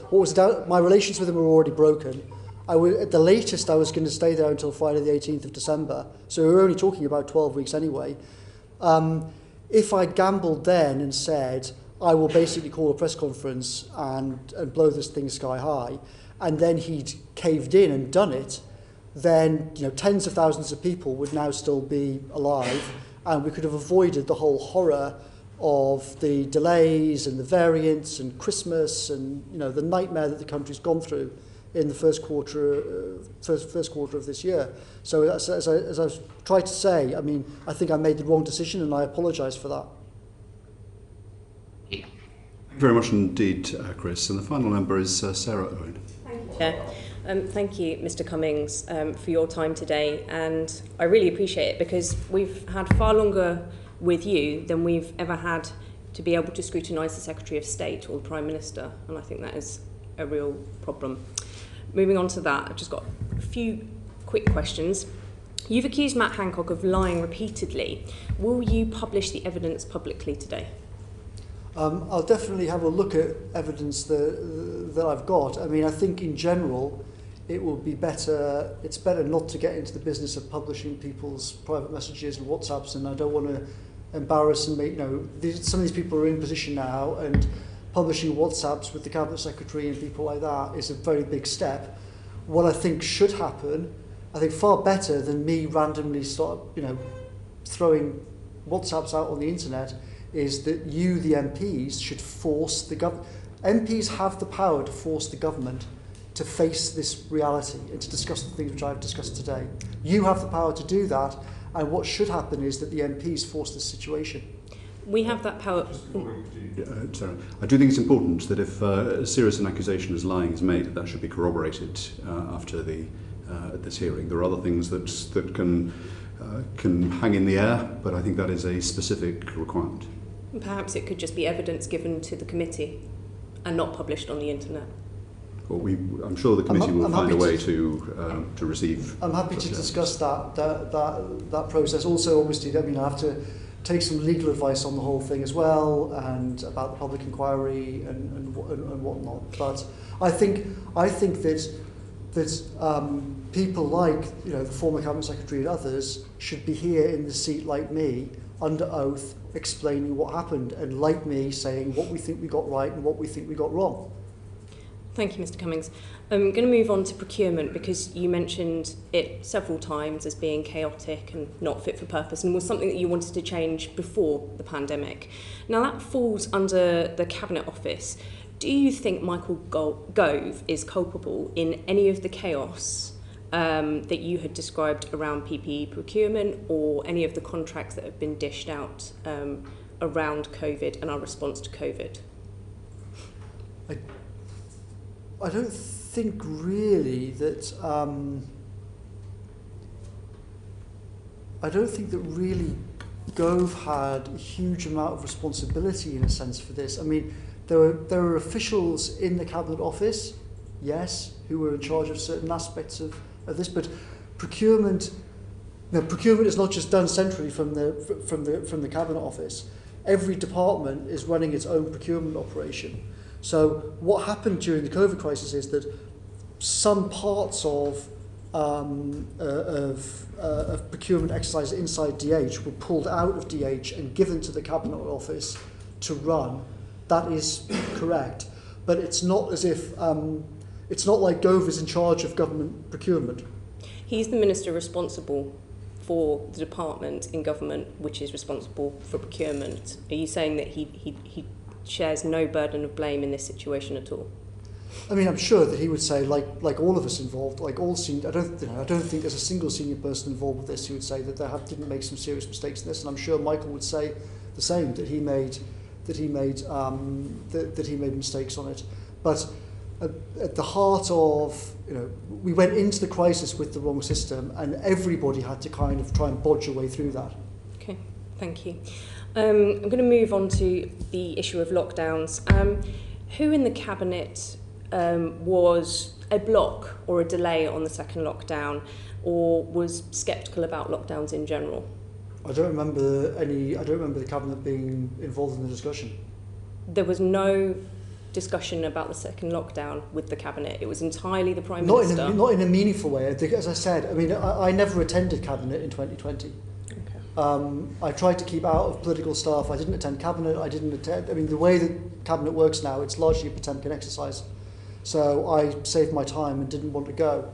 my relations with him were already broken. At the latest, I was going to stay there until Friday the 18th of December, so we were only talking about 12 weeks anyway. If I gambled then and said, I will basically call a press conference and blow this thing sky high, and then he'd caved in and done it, then tens of thousands of people would now still be alive, and we could have avoided the whole horror of the delays and the variants and Christmas and the nightmare that the country's gone through in the first quarter of this year. So as I tried to say, I think I made the wrong decision, and I apologise for that. Thank you very much indeed, Chris. And the final member is Sarah Owen. Thank you, Chair. Thank you, Mr. Cummings, for your time today. And I really appreciate it because we've had far longer with you than we've ever had to be able to scrutinise the Secretary of State or the Prime Minister. And I think that is a real problem. Moving on to that, I've just got a few quick questions. You've accused Matt Hancock of lying repeatedly. Will you publish the evidence publicly today? I'll definitely have a look at evidence that I've got. I think in general, it will be better. It's better not to get into the business of publishing people's private messages and WhatsApps, and I don't want to embarrass and make. Some of these people are in position now, and publishing WhatsApps with the Cabinet Secretary and people like that is a very big step. What I think should happen, I think far better than me randomly throwing WhatsApps out on the internet, is that you, the MPs, should force the government. MPs have the power to force the government to face this reality and to discuss the things which I've discussed today. You have the power to do that, and what should happen is that the MPs force this situation. We have that power. Sarah, I do think it's important that if serious an accusation as lying is made, that should be corroborated after this hearing. There are other things that can hang in the air, but I think that is a specific requirement. Perhaps it could just be evidence given to the committee and not published on the internet. Well, I'm sure the committee will find a way to receive. I'm happy to discuss that process. Also, obviously, I have to take some legal advice on the whole thing as well, and about the public inquiry and whatnot. But I think that people like the former Cabinet Secretary and others should be here in the seat like me, under oath, explaining what happened, and like me saying what we think we got right and what we think we got wrong. Thank you, Mr. Cummings. I'm going to move on to procurement because you mentioned it several times as being chaotic and not fit for purpose, and was something that you wanted to change before the pandemic. Now that falls under the Cabinet Office. Do you think Michael Gove is culpable in any of the chaos that you had described around PPE procurement, or any of the contracts that have been dished out around COVID and our response to COVID? I don't think really that. I don't think that really Gove had a huge amount of responsibility in a sense for this. I mean, there were officials in the Cabinet Office, yes, who were in charge of certain aspects of this, but procurement is not just done centrally from the Cabinet Office. Every department is running its own procurement operation. So what happened during the COVID crisis is that some parts of procurement exercise inside DH were pulled out of DH and given to the Cabinet Office to run. That is correct. But it's not as if, it's not like Gove is in charge of government procurement. He's the minister responsible for the department in government which is responsible for procurement. Are you saying that he shares no burden of blame in this situation at all? I mean, I'm sure that he would say, like all of us involved, like all senior, I don't think there's a single senior person involved with this who would say that they didn't make some serious mistakes in this, and I'm sure Michael would say the same, that he made mistakes on it. But at the heart of, we went into the crisis with the wrong system, and everybody had to kind of try and bodge a way through that. Okay, thank you. I'm going to move on to the issue of lockdowns. Who in the Cabinet was a block or a delay on the second lockdown, or was sceptical about lockdowns in general? I don't remember the Cabinet being involved in the discussion. There was no discussion about the second lockdown with the Cabinet. It was entirely the Prime Minister. Not in a meaningful way. As I said, I mean, I never attended Cabinet in 2020. Okay. I tried to keep out of political stuff. I didn't attend Cabinet. I mean, the way that Cabinet works now, it's largely a Potemkin exercise. So I saved my time and didn't want to go.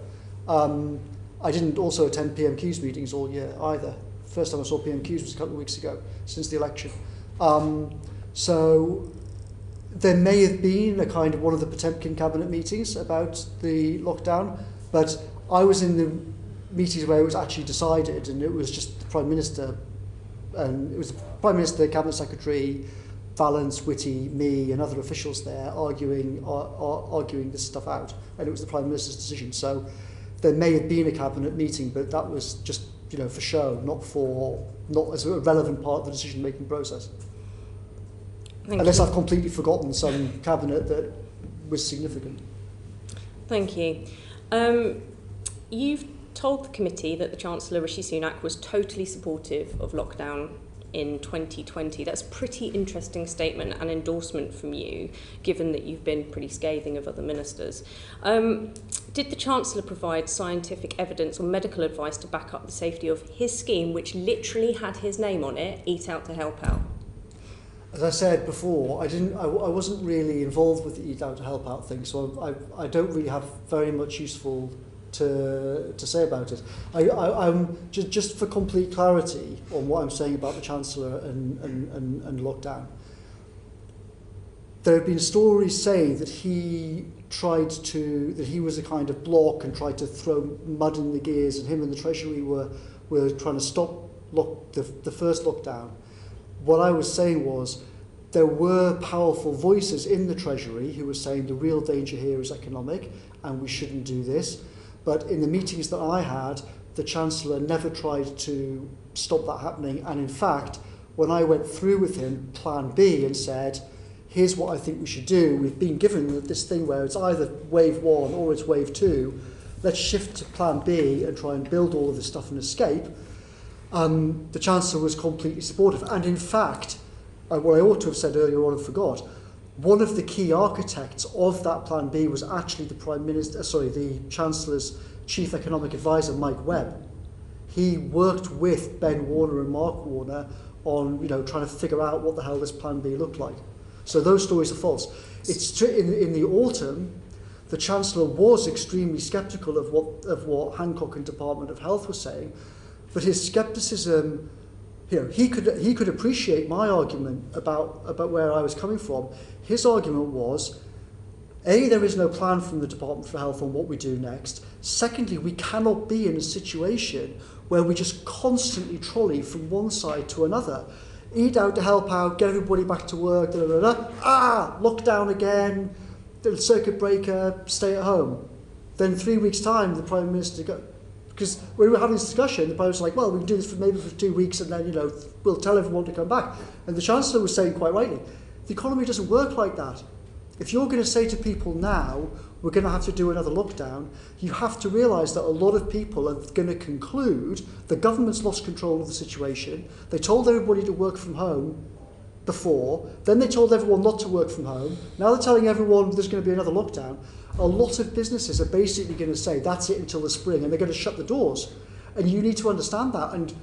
I didn't also attend PMQ's meetings all year either. First time I saw PMQ's was a couple of weeks ago, since the election. So there may have been a kind of one of the Potemkin Cabinet meetings about the lockdown, but I was in the meetings where it was actually decided, and it was just the Prime Minister, and it was the Prime Minister, Cabinet Secretary, Valence, Whitty, me, and other officials there arguing this stuff out, and it was the Prime Minister's decision. So there may have been a Cabinet meeting, but that was just for show, not as a relevant part of the decision-making process. Unless I've completely forgotten some Cabinet that was significant. Thank you. You've told the committee that the Chancellor, Rishi Sunak, was totally supportive of lockdown in 2020. That's a pretty interesting statement and endorsement from you, given that you've been pretty scathing of other ministers. Did the Chancellor provide scientific evidence or medical advice to back up the safety of his scheme, which literally had his name on it, Eat Out to Help Out? As I said before, I wasn't really involved with the Eat Out to Help Out thing, so I don't really have very much useful to say about it. I'm just for complete clarity on what I'm saying about the Chancellor and lockdown. There have been stories saying that he was a kind of block and tried to throw mud in the gears, and him and the Treasury were trying to stop the first lockdown. What I was saying was there were powerful voices in the Treasury who were saying the real danger here is economic and we shouldn't do this. But in the meetings that I had, the Chancellor never tried to stop that happening. And in fact, when I went through with him Plan B and said, here's what I think we should do, we've been given this thing where it's either wave 1 or it's wave 2, let's shift to Plan B and try and build all of this stuff and escape. The Chancellor was completely supportive. And in fact, what I ought to have said earlier on and forgot, one of the key architects of that Plan B was actually the Chancellor's Chief Economic Advisor, Mike Webb. He worked with Ben Warner and Mark Warner on trying to figure out what the hell this Plan B looked like. So those stories are false. It's true, in the autumn, the Chancellor was extremely sceptical of what Hancock and Department of Health were saying, but his scepticism, he could appreciate my argument about where I was coming from. His argument was, A, there is no plan from the Department for Health on what we do next. Secondly, we cannot be in a situation where we just constantly trolley from one side to another. Eat out to help out, get everybody back to work, lockdown again, the circuit breaker, stay at home. Then 3 weeks' time, the Prime Minister Because when we were having this discussion, the Prime Minister was like, well, we can do this for maybe for 2 weeks and then, we'll tell everyone to come back. And the Chancellor was saying quite rightly, the economy doesn't work like that. If you're going to say to people now, we're going to have to do another lockdown, you have to realise that a lot of people are going to conclude the government's lost control of the situation. They told everybody to work from home before, then they told everyone not to work from home. Now they're telling everyone there's going to be another lockdown. A lot of businesses are basically going to say that's it until the spring, and they're going to shut the doors. And you need to understand that. And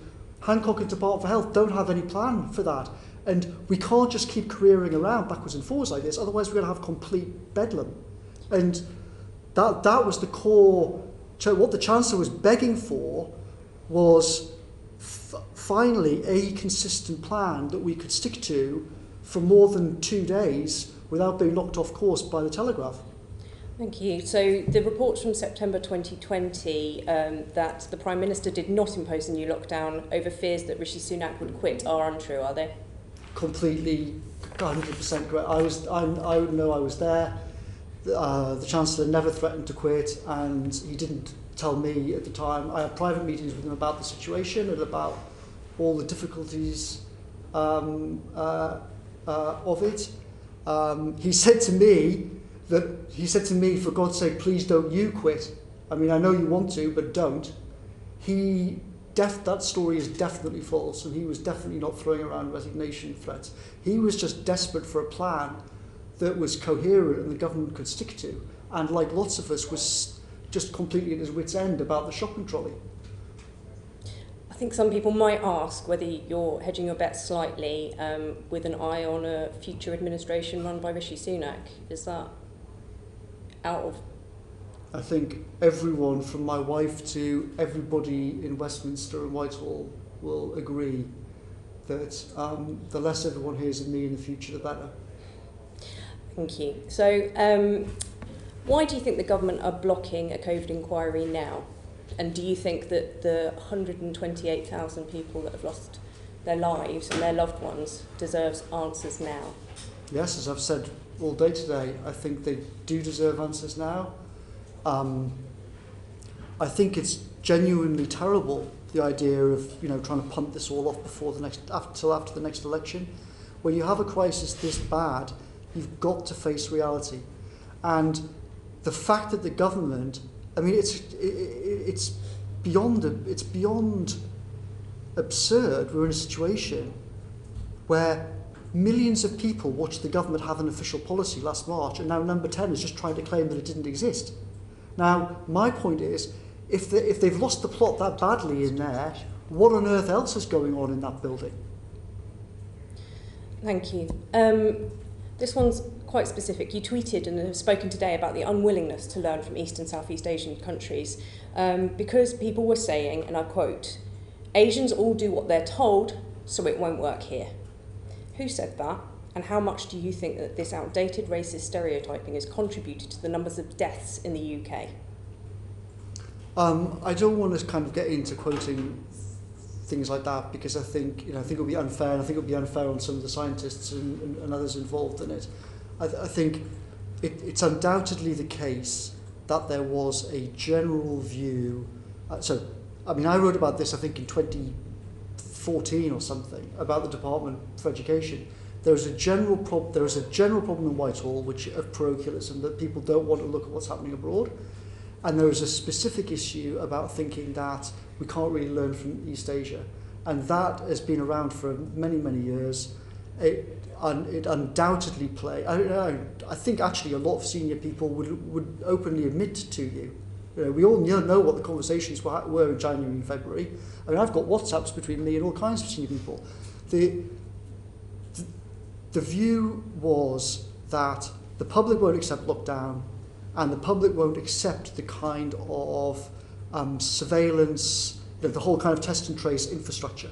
Hancock and Department for Health don't have any plan for that. And we can't just keep careering around backwards and forwards like this, otherwise we're going to have complete bedlam. And that was the core. What the Chancellor was begging for was finally a consistent plan that we could stick to for more than 2 days without being knocked off course by the Telegraph. Thank you. So the reports from September 2020 that the Prime Minister did not impose a new lockdown over fears that Rishi Sunak would quit are untrue, are they? Completely, 100% correct. I know I was there. The Chancellor never threatened to quit, and he didn't tell me at the time. I had private meetings with him about the situation and about all the difficulties of it. He said to me, for God's sake, please don't you quit. I mean, I know you want to, but don't. That story is definitely false, and he was definitely not throwing around resignation threats. He was just desperate for a plan that was coherent and the government could stick to, and like lots of us, was just completely at his wit's end about the shopping trolley. I think some people might ask whether you're hedging your bets slightly with an eye on a future administration run by Rishi Sunak. Is that out of... I think everyone, from my wife to everybody in Westminster and Whitehall, will agree that the less everyone hears of me in the future, the better. Thank you. So, why do you think the government are blocking a COVID inquiry now? And do you think that the 128,000 people that have lost their lives and their loved ones deserves answers now? Yes, as I've said all day today, I think they do deserve answers now. I think it's genuinely terrible, the idea of trying to punt this all off till after the next election. When you have a crisis this bad, you've got to face reality. And the fact that the government, I mean, it's beyond absurd. We're in a situation where millions of people watched the government have an official policy last March, and now Number 10 is just trying to claim that it didn't exist. Now, my point is, if they've lost the plot that badly in there, what on earth else is going on in that building? Thank you. This one's quite specific. You tweeted and have spoken today about the unwillingness to learn from East and Southeast Asian countries because people were saying, and I quote, "Asians all do what they're told, so it won't work here." Who said that? And how much do you think that this outdated racist stereotyping has contributed to the numbers of deaths in the UK? I don't want to kind of get into quoting things like that, because I think it would be unfair, and I think it would be unfair on some of the scientists and others involved in it. I think it's undoubtedly the case that there was a general view. I wrote about this, I think, in 2014 or something, about the Department for Education. There is a general problem in Whitehall of parochialism, that people don't want to look at what's happening abroad. And there is a specific issue about thinking that we can't really learn from East Asia. And that has been around for many, many years. It undoubtedly I think actually a lot of senior people would openly admit to you. We all know what the conversations were in January and February. I mean, I've got WhatsApps between me and all kinds of senior people. The view was that the public won't accept lockdown, and the public won't accept the kind of surveillance, the whole kind of test and trace infrastructure.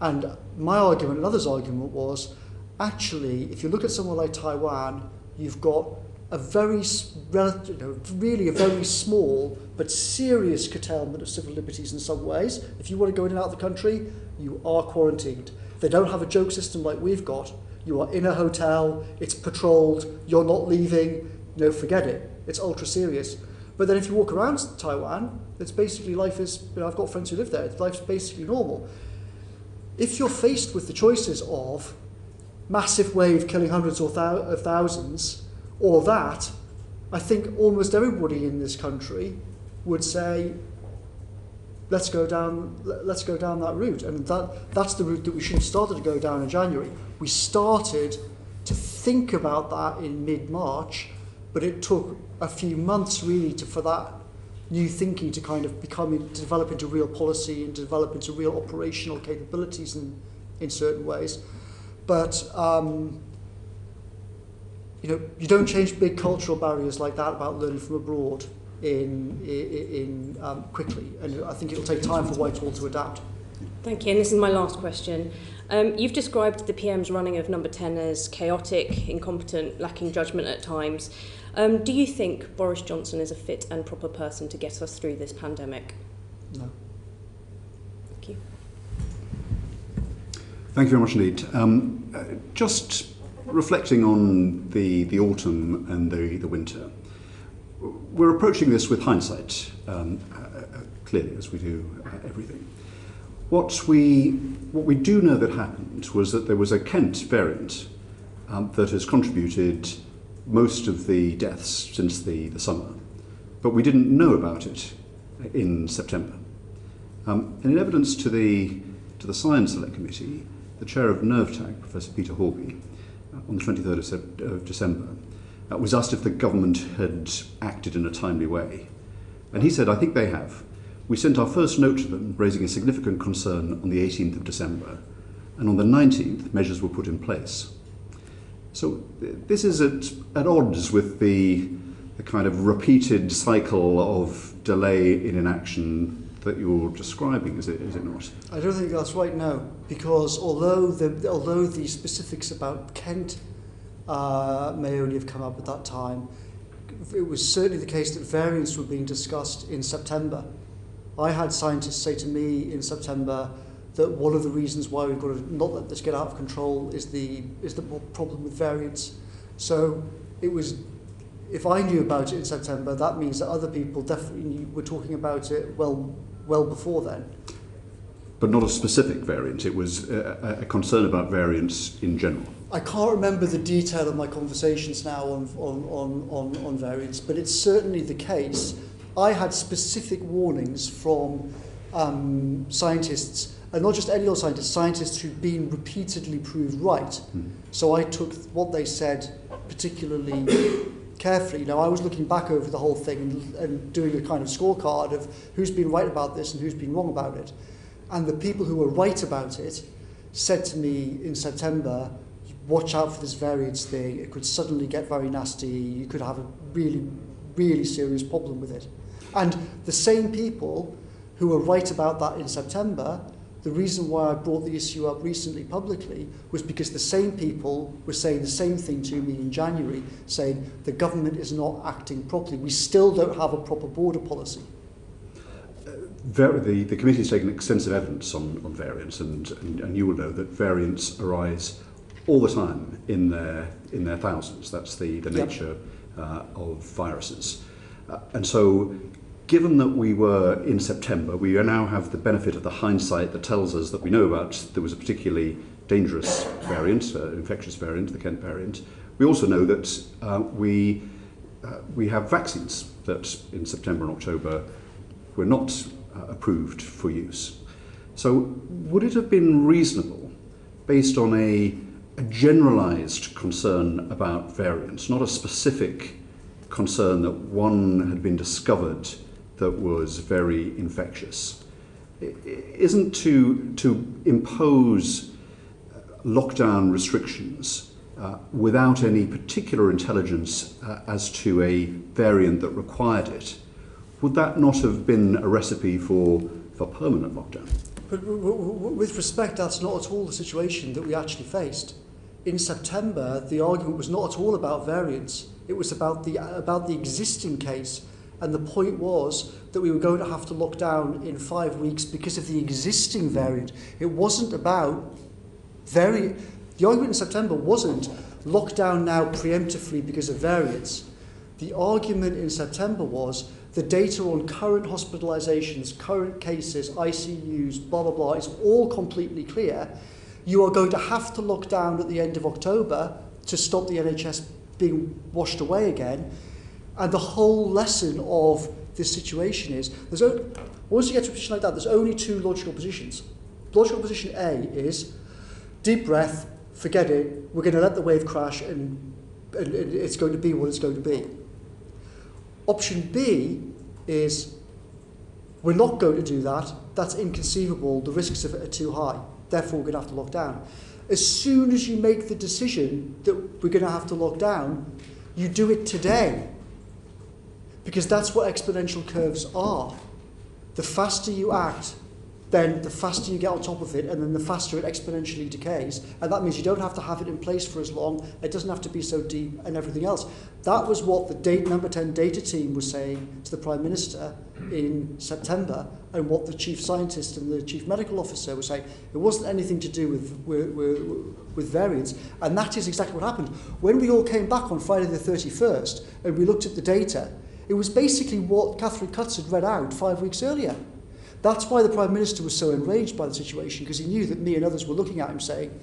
And my argument and others' argument was, actually, if you look at somewhere like Taiwan, you've got a really very small but serious curtailment of civil liberties in some ways. If you want to go in and out of the country, you are quarantined. They don't have a joke system like we've got. You are in a hotel, it's patrolled, you're not leaving, forget it. It's ultra serious. But then if you walk around Taiwan, it's basically life is, I've got friends who live there, life's basically normal. If you're faced with the choices of massive wave killing hundreds of thousands, or that, I think almost everybody in this country would say, let's go down that route. And that's the route that we should have started to go down in January. We started to think about that in mid-March, but it took a few months really for that new thinking to kind of develop into real policy and develop into real operational capabilities in certain ways. But you don't change big cultural barriers like that about learning from abroad in quickly, and I think it'll take time for Whitehall to adapt. Thank you, and this is my last question. You've described the PM's running of Number 10 as chaotic, incompetent, lacking judgment at times. Do you think Boris Johnson is a fit and proper person to get us through this pandemic? No. Thank you. Thank you very much indeed. Just reflecting on the autumn and the winter, we're approaching this with hindsight, clearly, as we do everything. What we do know that happened was that there was a Kent variant that has contributed most of the deaths since the summer, but we didn't know about it in September. And in evidence to the Science Select Committee, the chair of NERVTAG, Professor Peter Horby, on the 23rd of December, was asked if the government had acted in a timely way. And he said, I think they have. We sent our first note to them, raising a significant concern on the 18th of December, and on the 19th, measures were put in place. So this is at odds with the kind of repeated cycle of delay in inaction that you're describing, is it not? I don't think that's right, no, because although the specifics about Kent may only have come up at that time, it was certainly the case that variants were being discussed in September. I had scientists say to me in September that one of the reasons why we've got to not let this get out of control is the problem with variants. So it was, if I knew about it in September, that means that other people definitely were talking about it well before then. But not a specific variant, it was a concern about variants in general. I can't remember the detail of my conversations now on variants, but it's certainly the case. I had specific warnings from scientists, and not just any old scientists who'd been repeatedly proved right. So I took what they said particularly carefully. Now, I was looking back over the whole thing and doing a kind of scorecard of who's been right about this and who's been wrong about it. And the people who were right about it said to me in September, watch out for this variants thing, it could suddenly get very nasty, you could have a really, really serious problem with it. And the same people who were right about that in September, the reason why I brought the issue up recently publicly was because the same people were saying the same thing to me in January, saying the government is not acting properly. We still don't have a proper border policy. The committee has taken extensive evidence on variants, and you will know that variants arise all the time in their thousands. That's the nature of viruses. And so, given that we were in September, we now have the benefit of the hindsight that tells us that we know about there was a particularly dangerous variant, infectious variant, the Kent variant. We also know that we have vaccines that in September and October were not approved for use. So would it have been reasonable, based on a generalised concern about variants, not a specific concern that one had been discovered that was very infectious, isn't to impose lockdown restrictions without any particular intelligence as to a variant that required it? Would that not have been a recipe for permanent lockdown? But with respect, that's not at all the situation that we actually faced. In September, the argument was not at all about variants. It was about the existing case. And the point was that we were going to have to lock down in 5 weeks because of the existing variant. It wasn't about variant. The argument in September wasn't lock down now preemptively because of variants. The argument in September was the data on current hospitalizations, current cases, ICUs, blah, blah, blah, is all completely clear. You are going to have to lock down at the end of October to stop the NHS being washed away again. And the whole lesson of this situation is, once you get to a position like that, there's only two logical positions. Logical position A is, deep breath, forget it, we're going to let the wave crash and it's going to be what it's going to be. Option B is, we're not going to do that, that's inconceivable, the risks of it are too high, therefore we're going to have to lock down. As soon as you make the decision that we're going to have to lock down, you do it today. Because that's what exponential curves are. The faster you act, then the faster you get on top of it, and then the faster it exponentially decays. And that means you don't have to have it in place for as long, it doesn't have to be so deep, and everything else. That was what the number 10 data team was saying to the Prime Minister in September, and what the Chief Scientist and the Chief Medical Officer were saying. It wasn't anything to do with variants, and that is exactly what happened. When we all came back on Friday the 31st, and we looked at the data, it was basically what Catherine Cutts had read out 5 weeks earlier. That's why the Prime Minister was so enraged by the situation, because he knew that me and others were looking at him saying,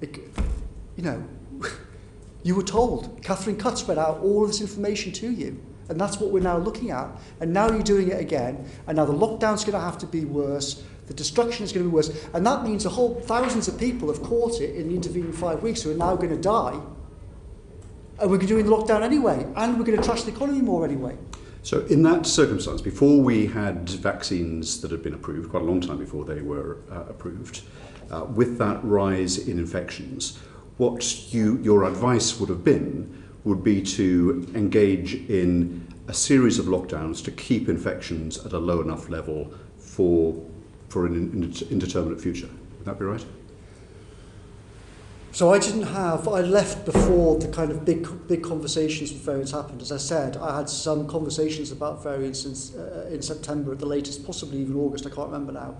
you know, you were told. Catherine Cutts read out all of this information to you. And that's what we're now looking at. And now you're doing it again. And now the lockdown's going to have to be worse. The destruction is going to be worse. And that means thousands of people have caught it in the intervening 5 weeks who are now going to die. And we're doing the lockdown anyway. And we're going to trash the economy more anyway. So in that circumstance, before we had vaccines that had been approved, quite a long time before they were approved, with that rise in infections, what your advice would be to engage in a series of lockdowns to keep infections at a low enough level for an indeterminate future. Would that be right? So I left before the kind of big conversations with variants happened. As I said, I had some conversations about variants in September at the latest, possibly even August, I can't remember now.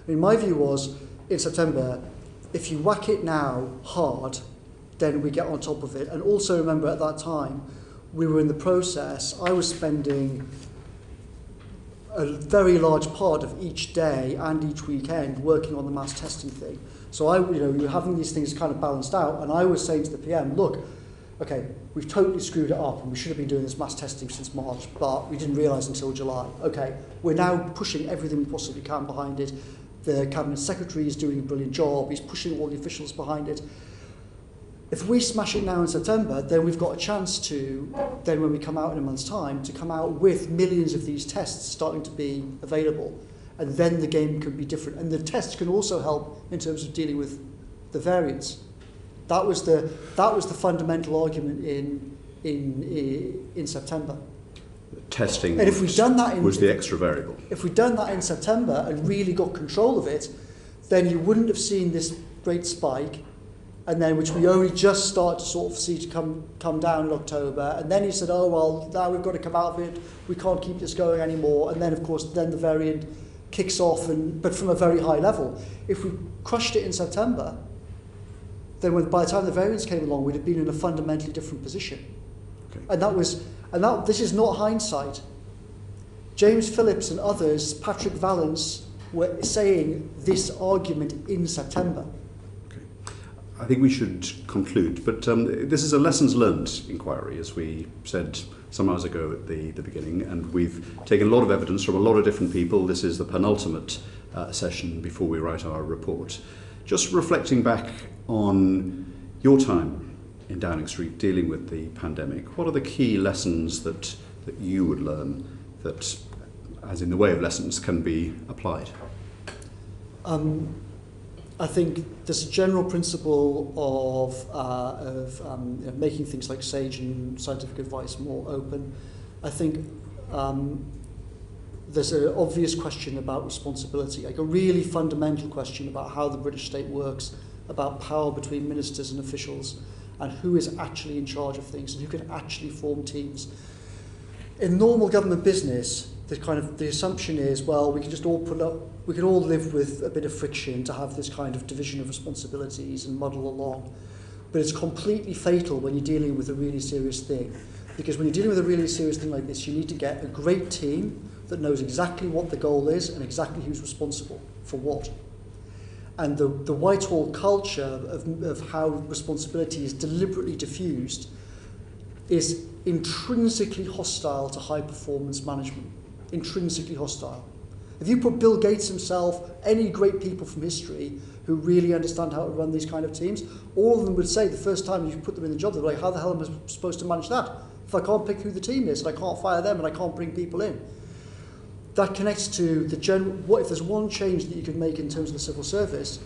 I mean, my view was, in September, if you whack it now hard, then we get on top of it. And also remember, at that time, we were in the process, I was spending a very large part of each day and each weekend working on the mass testing thing. So we were having these things kind of balanced out, and I was saying to the PM, look, okay, we've totally screwed it up, and we should have been doing this mass testing since March, but we didn't realise until July. Okay, we're now pushing everything we possibly can behind it. The Cabinet Secretary is doing a brilliant job. He's pushing all the officials behind it. If we smash it now in September, then we've got a chance to, then when we come out in a month's time, to come out with millions of these tests starting to be available. And then the game could be different. And the tests can also help in terms of dealing with the variants. That was the fundamental argument in September. Testing and if we'd done that was the extra variable. If we'd done that in September and really got control of it, then you wouldn't have seen this great spike, and then which we only just start to sort of see to come down in October. And then he said, oh, well, now we've got to come out of it. We can't keep this going anymore. And then, of course, then the variant kicks off, but from a very high level. If we crushed it in September, then by the time the variants came along, we'd have been in a fundamentally different position. Okay. And this is not hindsight. James Phillips and others, Patrick Vallance, were saying this argument in September. Okay. I think we should conclude, but this is a lessons learned inquiry, as we said some hours ago at the beginning, and we've taken a lot of evidence from a lot of different people. This is the penultimate session before we write our report. Just reflecting back on your time in Downing Street dealing with the pandemic, what are the key lessons that you would learn that, as in the way of lessons, can be applied? I think there's a general principle of making things like SAGE and scientific advice more open. I think there's an obvious question about responsibility, like a really fundamental question about how the British state works, about power between ministers and officials, and who is actually in charge of things and who can actually form teams. In normal government business, the assumption is, well, we can just all we can all live with a bit of friction to have this kind of division of responsibilities and muddle along. But it's completely fatal when you're dealing with a really serious thing. Because when you're dealing with a really serious thing like this, you need to get a great team that knows exactly what the goal is and exactly who's responsible for what. And the Whitehall culture of how responsibility is deliberately diffused is intrinsically hostile to high performance management. Intrinsically hostile. If you put Bill Gates himself, any great people from history who really understand how to run these kind of teams, all of them would say the first time you put them in the job, they're like, how the hell am I supposed to manage that? If I can't pick who the team is, and I can't fire them, and I can't bring people in. That connects to the general, what if there's one change that you could make in terms of the civil service,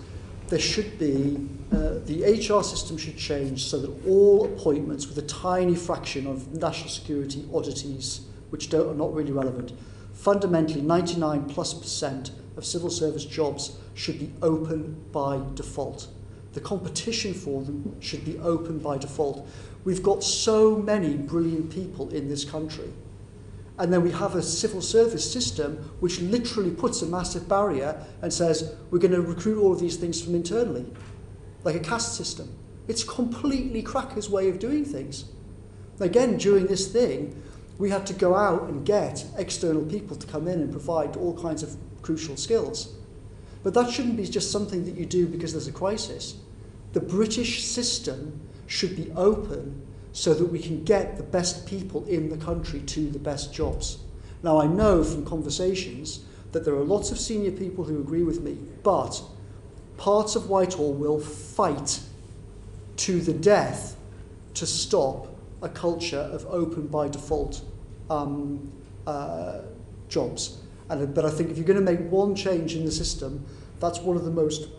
there should be, the HR system should change so that all appointments with a tiny fraction of national security oddities, which are not really relevant, fundamentally 99+% of civil service jobs should be open by default. The competition for them should be open by default. We've got so many brilliant people in this country. And then we have a civil service system which literally puts a massive barrier and says, we're going to recruit all of these things from internally, like a caste system. It's completely crackers' way of doing things. Again, during this thing, we had to go out and get external people to come in and provide all kinds of crucial skills. But that shouldn't be just something that you do because there's a crisis. The British system should be open so that we can get the best people in the country to the best jobs. Now, I know from conversations that there are lots of senior people who agree with me, but parts of Whitehall will fight to the death to stop a culture of open by default jobs. But I think if you're going to make one change in the system, that's one of the most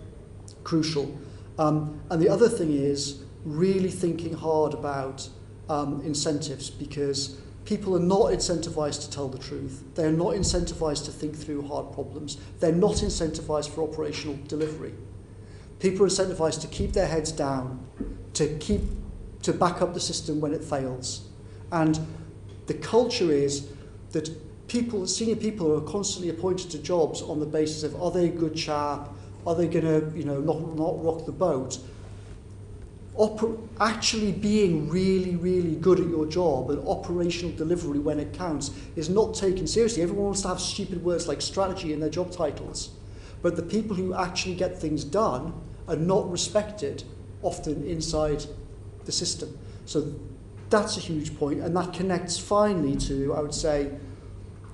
crucial. And the other thing is really thinking hard about incentives, because people are not incentivized to tell the truth. They're not incentivized to think through hard problems. They're not incentivized for operational delivery. People are incentivized to keep their heads down, to back up the system when it fails. And the culture is that senior people are constantly appointed to jobs on the basis of, are they a good chap? Are they going to, not rock the boat? Actually being really, really good at your job and operational delivery when it counts is not taken seriously. Everyone wants to have stupid words like strategy in their job titles. But the people who actually get things done are not respected, often inside the system. So that's a huge point, and that connects finally to, I would say,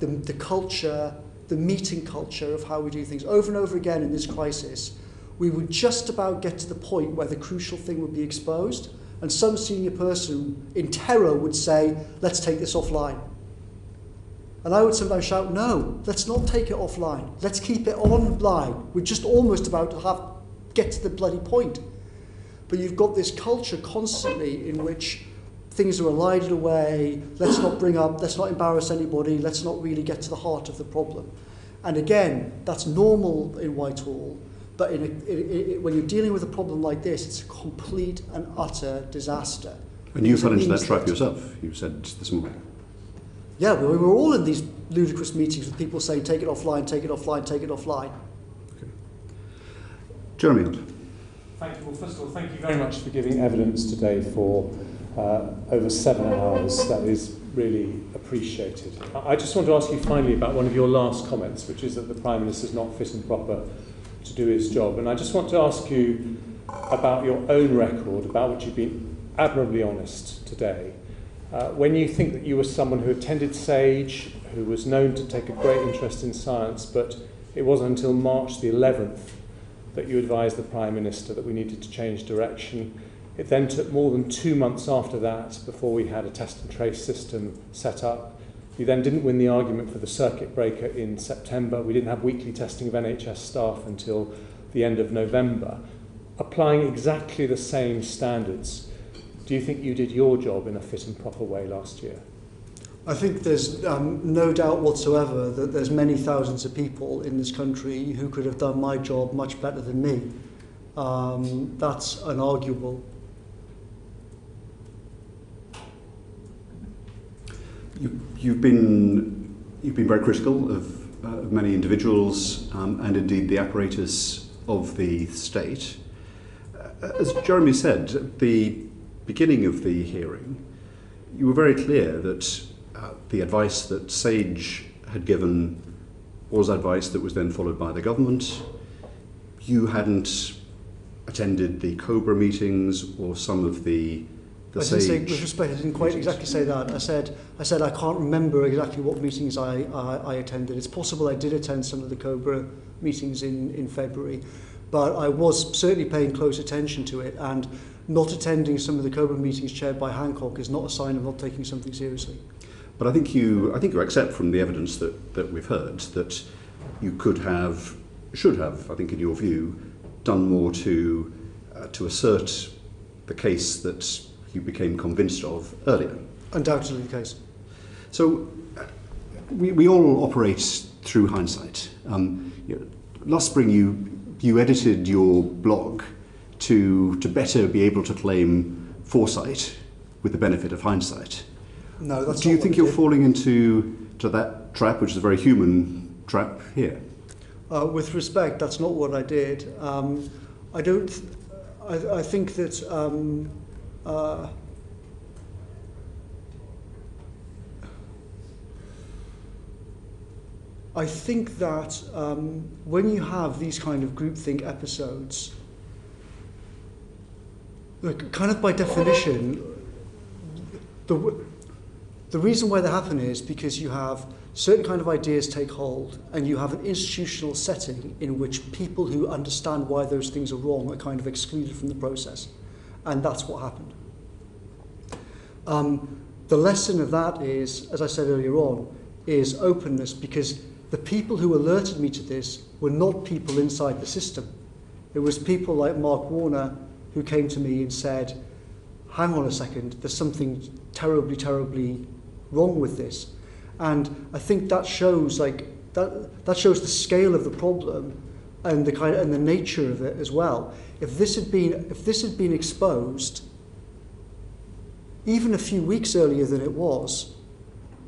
the culture, the meeting culture of how we do things. Over and over again in this crisis, we would just about get to the point where the crucial thing would be exposed, and some senior person in terror would say, let's take this offline. And I would sometimes shout, no, let's not take it offline. Let's keep it online. We're just almost about to get to the bloody point. But you've got this culture constantly in which things are elided away, let's not embarrass anybody, let's not really get to the heart of the problem. And again, that's normal in Whitehall, but when you're dealing with a problem like this, it's a complete and utter disaster. And you fell into that trap yourself, you said this morning. Yeah, we were all in these ludicrous meetings with people saying, take it offline, take it offline, take it offline. Okay. Jeremy. Thank you. Well, first of all, thank you very much for giving evidence today for over 7 hours. That is really appreciated. I just want to ask you finally about one of your last comments, which is that the Prime Minister is not fit and proper to do his job. And I just want to ask you about your own record, about which you've been admirably honest today. When you think that you were someone who attended SAGE, who was known to take a great interest in science, but it wasn't until March the 11th that you advised the Prime Minister that we needed to change direction. It then took more than 2 months after that before we had a test and trace system set up. You then didn't win the argument for the circuit breaker in September. We didn't have weekly testing of NHS staff until the end of November. Applying exactly the same standards, do you think you did your job in a fit and proper way last year? I think there's no doubt whatsoever that there's many thousands of people in this country who could have done my job much better than me. That's unarguable. You've been very critical of many individuals and indeed the apparatus of the state. As Jeremy said at the beginning of the hearing, you were very clear that the advice that Sage had given was advice that was then followed by the government. You hadn't attended the COBRA meetings or some of the I didn't say, with respect, I didn't quite exactly say that. I said I can't remember exactly what meetings I attended. It's possible I did attend some of the COBRA meetings in February, but I was certainly paying close attention to it, and not attending some of the COBRA meetings chaired by Hancock is not a sign of not taking something seriously. But I think you accept from the evidence that we've heard that you should have, I think in your view, done more to assert the case that you became convinced of earlier. Undoubtedly the case. So we all operate through hindsight. Last spring you edited your blog to better be able to claim foresight with the benefit of hindsight. No, that's Do you think you're falling into that trap, which is a very human trap here? With respect, that's not what I did. I think that I think that when you have these kind of groupthink episodes, like, kind of by definition, the reason why they happen is because you have certain kind of ideas take hold, and you have an institutional setting in which people who understand why those things are wrong are kind of excluded from the process. And that's what happened. The lesson of that is, as I said earlier on, is openness, because the people who alerted me to this were not people inside the system. It was people like Mark Warner who came to me and said, hang on a second, there's something terribly, terribly wrong with this. And I think that shows that shows the scale of the problem and the nature of it as well. If this had been exposed even a few weeks earlier than it was,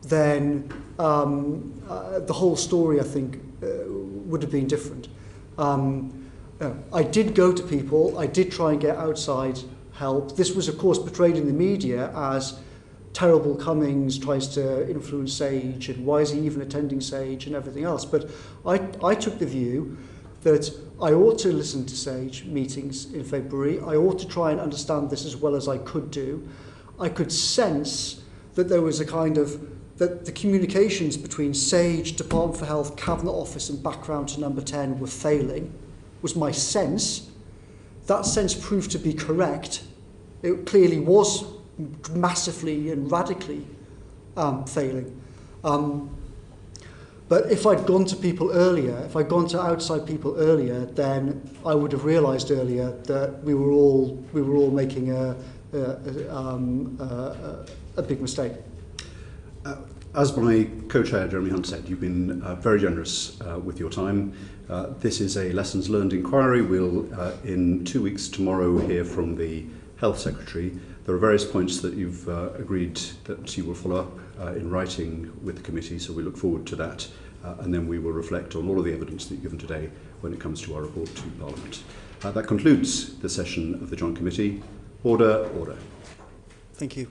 then the whole story, I think, would have been different. I did go to people. I did try and get outside help. This was, of course, portrayed in the media as terrible Cummings tries to influence Sage, and why is he even attending Sage and everything else. But I took the view that I ought to listen to Sage meetings in February. I ought to try and understand this as well as I could do. I could sense that there was that the communications between Sage, Department for Health, Cabinet Office and background to number 10 were failing, was my sense. That sense proved to be correct. It clearly was massively and radically failing. But if I'd gone to people earlier, if I'd gone to outside people earlier, then I would have realised earlier that we were all making a big mistake. As my co-chair Jeremy Hunt said, you've been very generous with your time. This is a lessons learned inquiry. We'll in 2 weeks tomorrow hear from the Health Secretary. There are various points that you've agreed that you will follow up in writing with the committee, so we look forward to that, and then we will reflect on all of the evidence that you've given today when it comes to our report to Parliament. That concludes the session of the Joint Committee. Order, order. Thank you.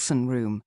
Room.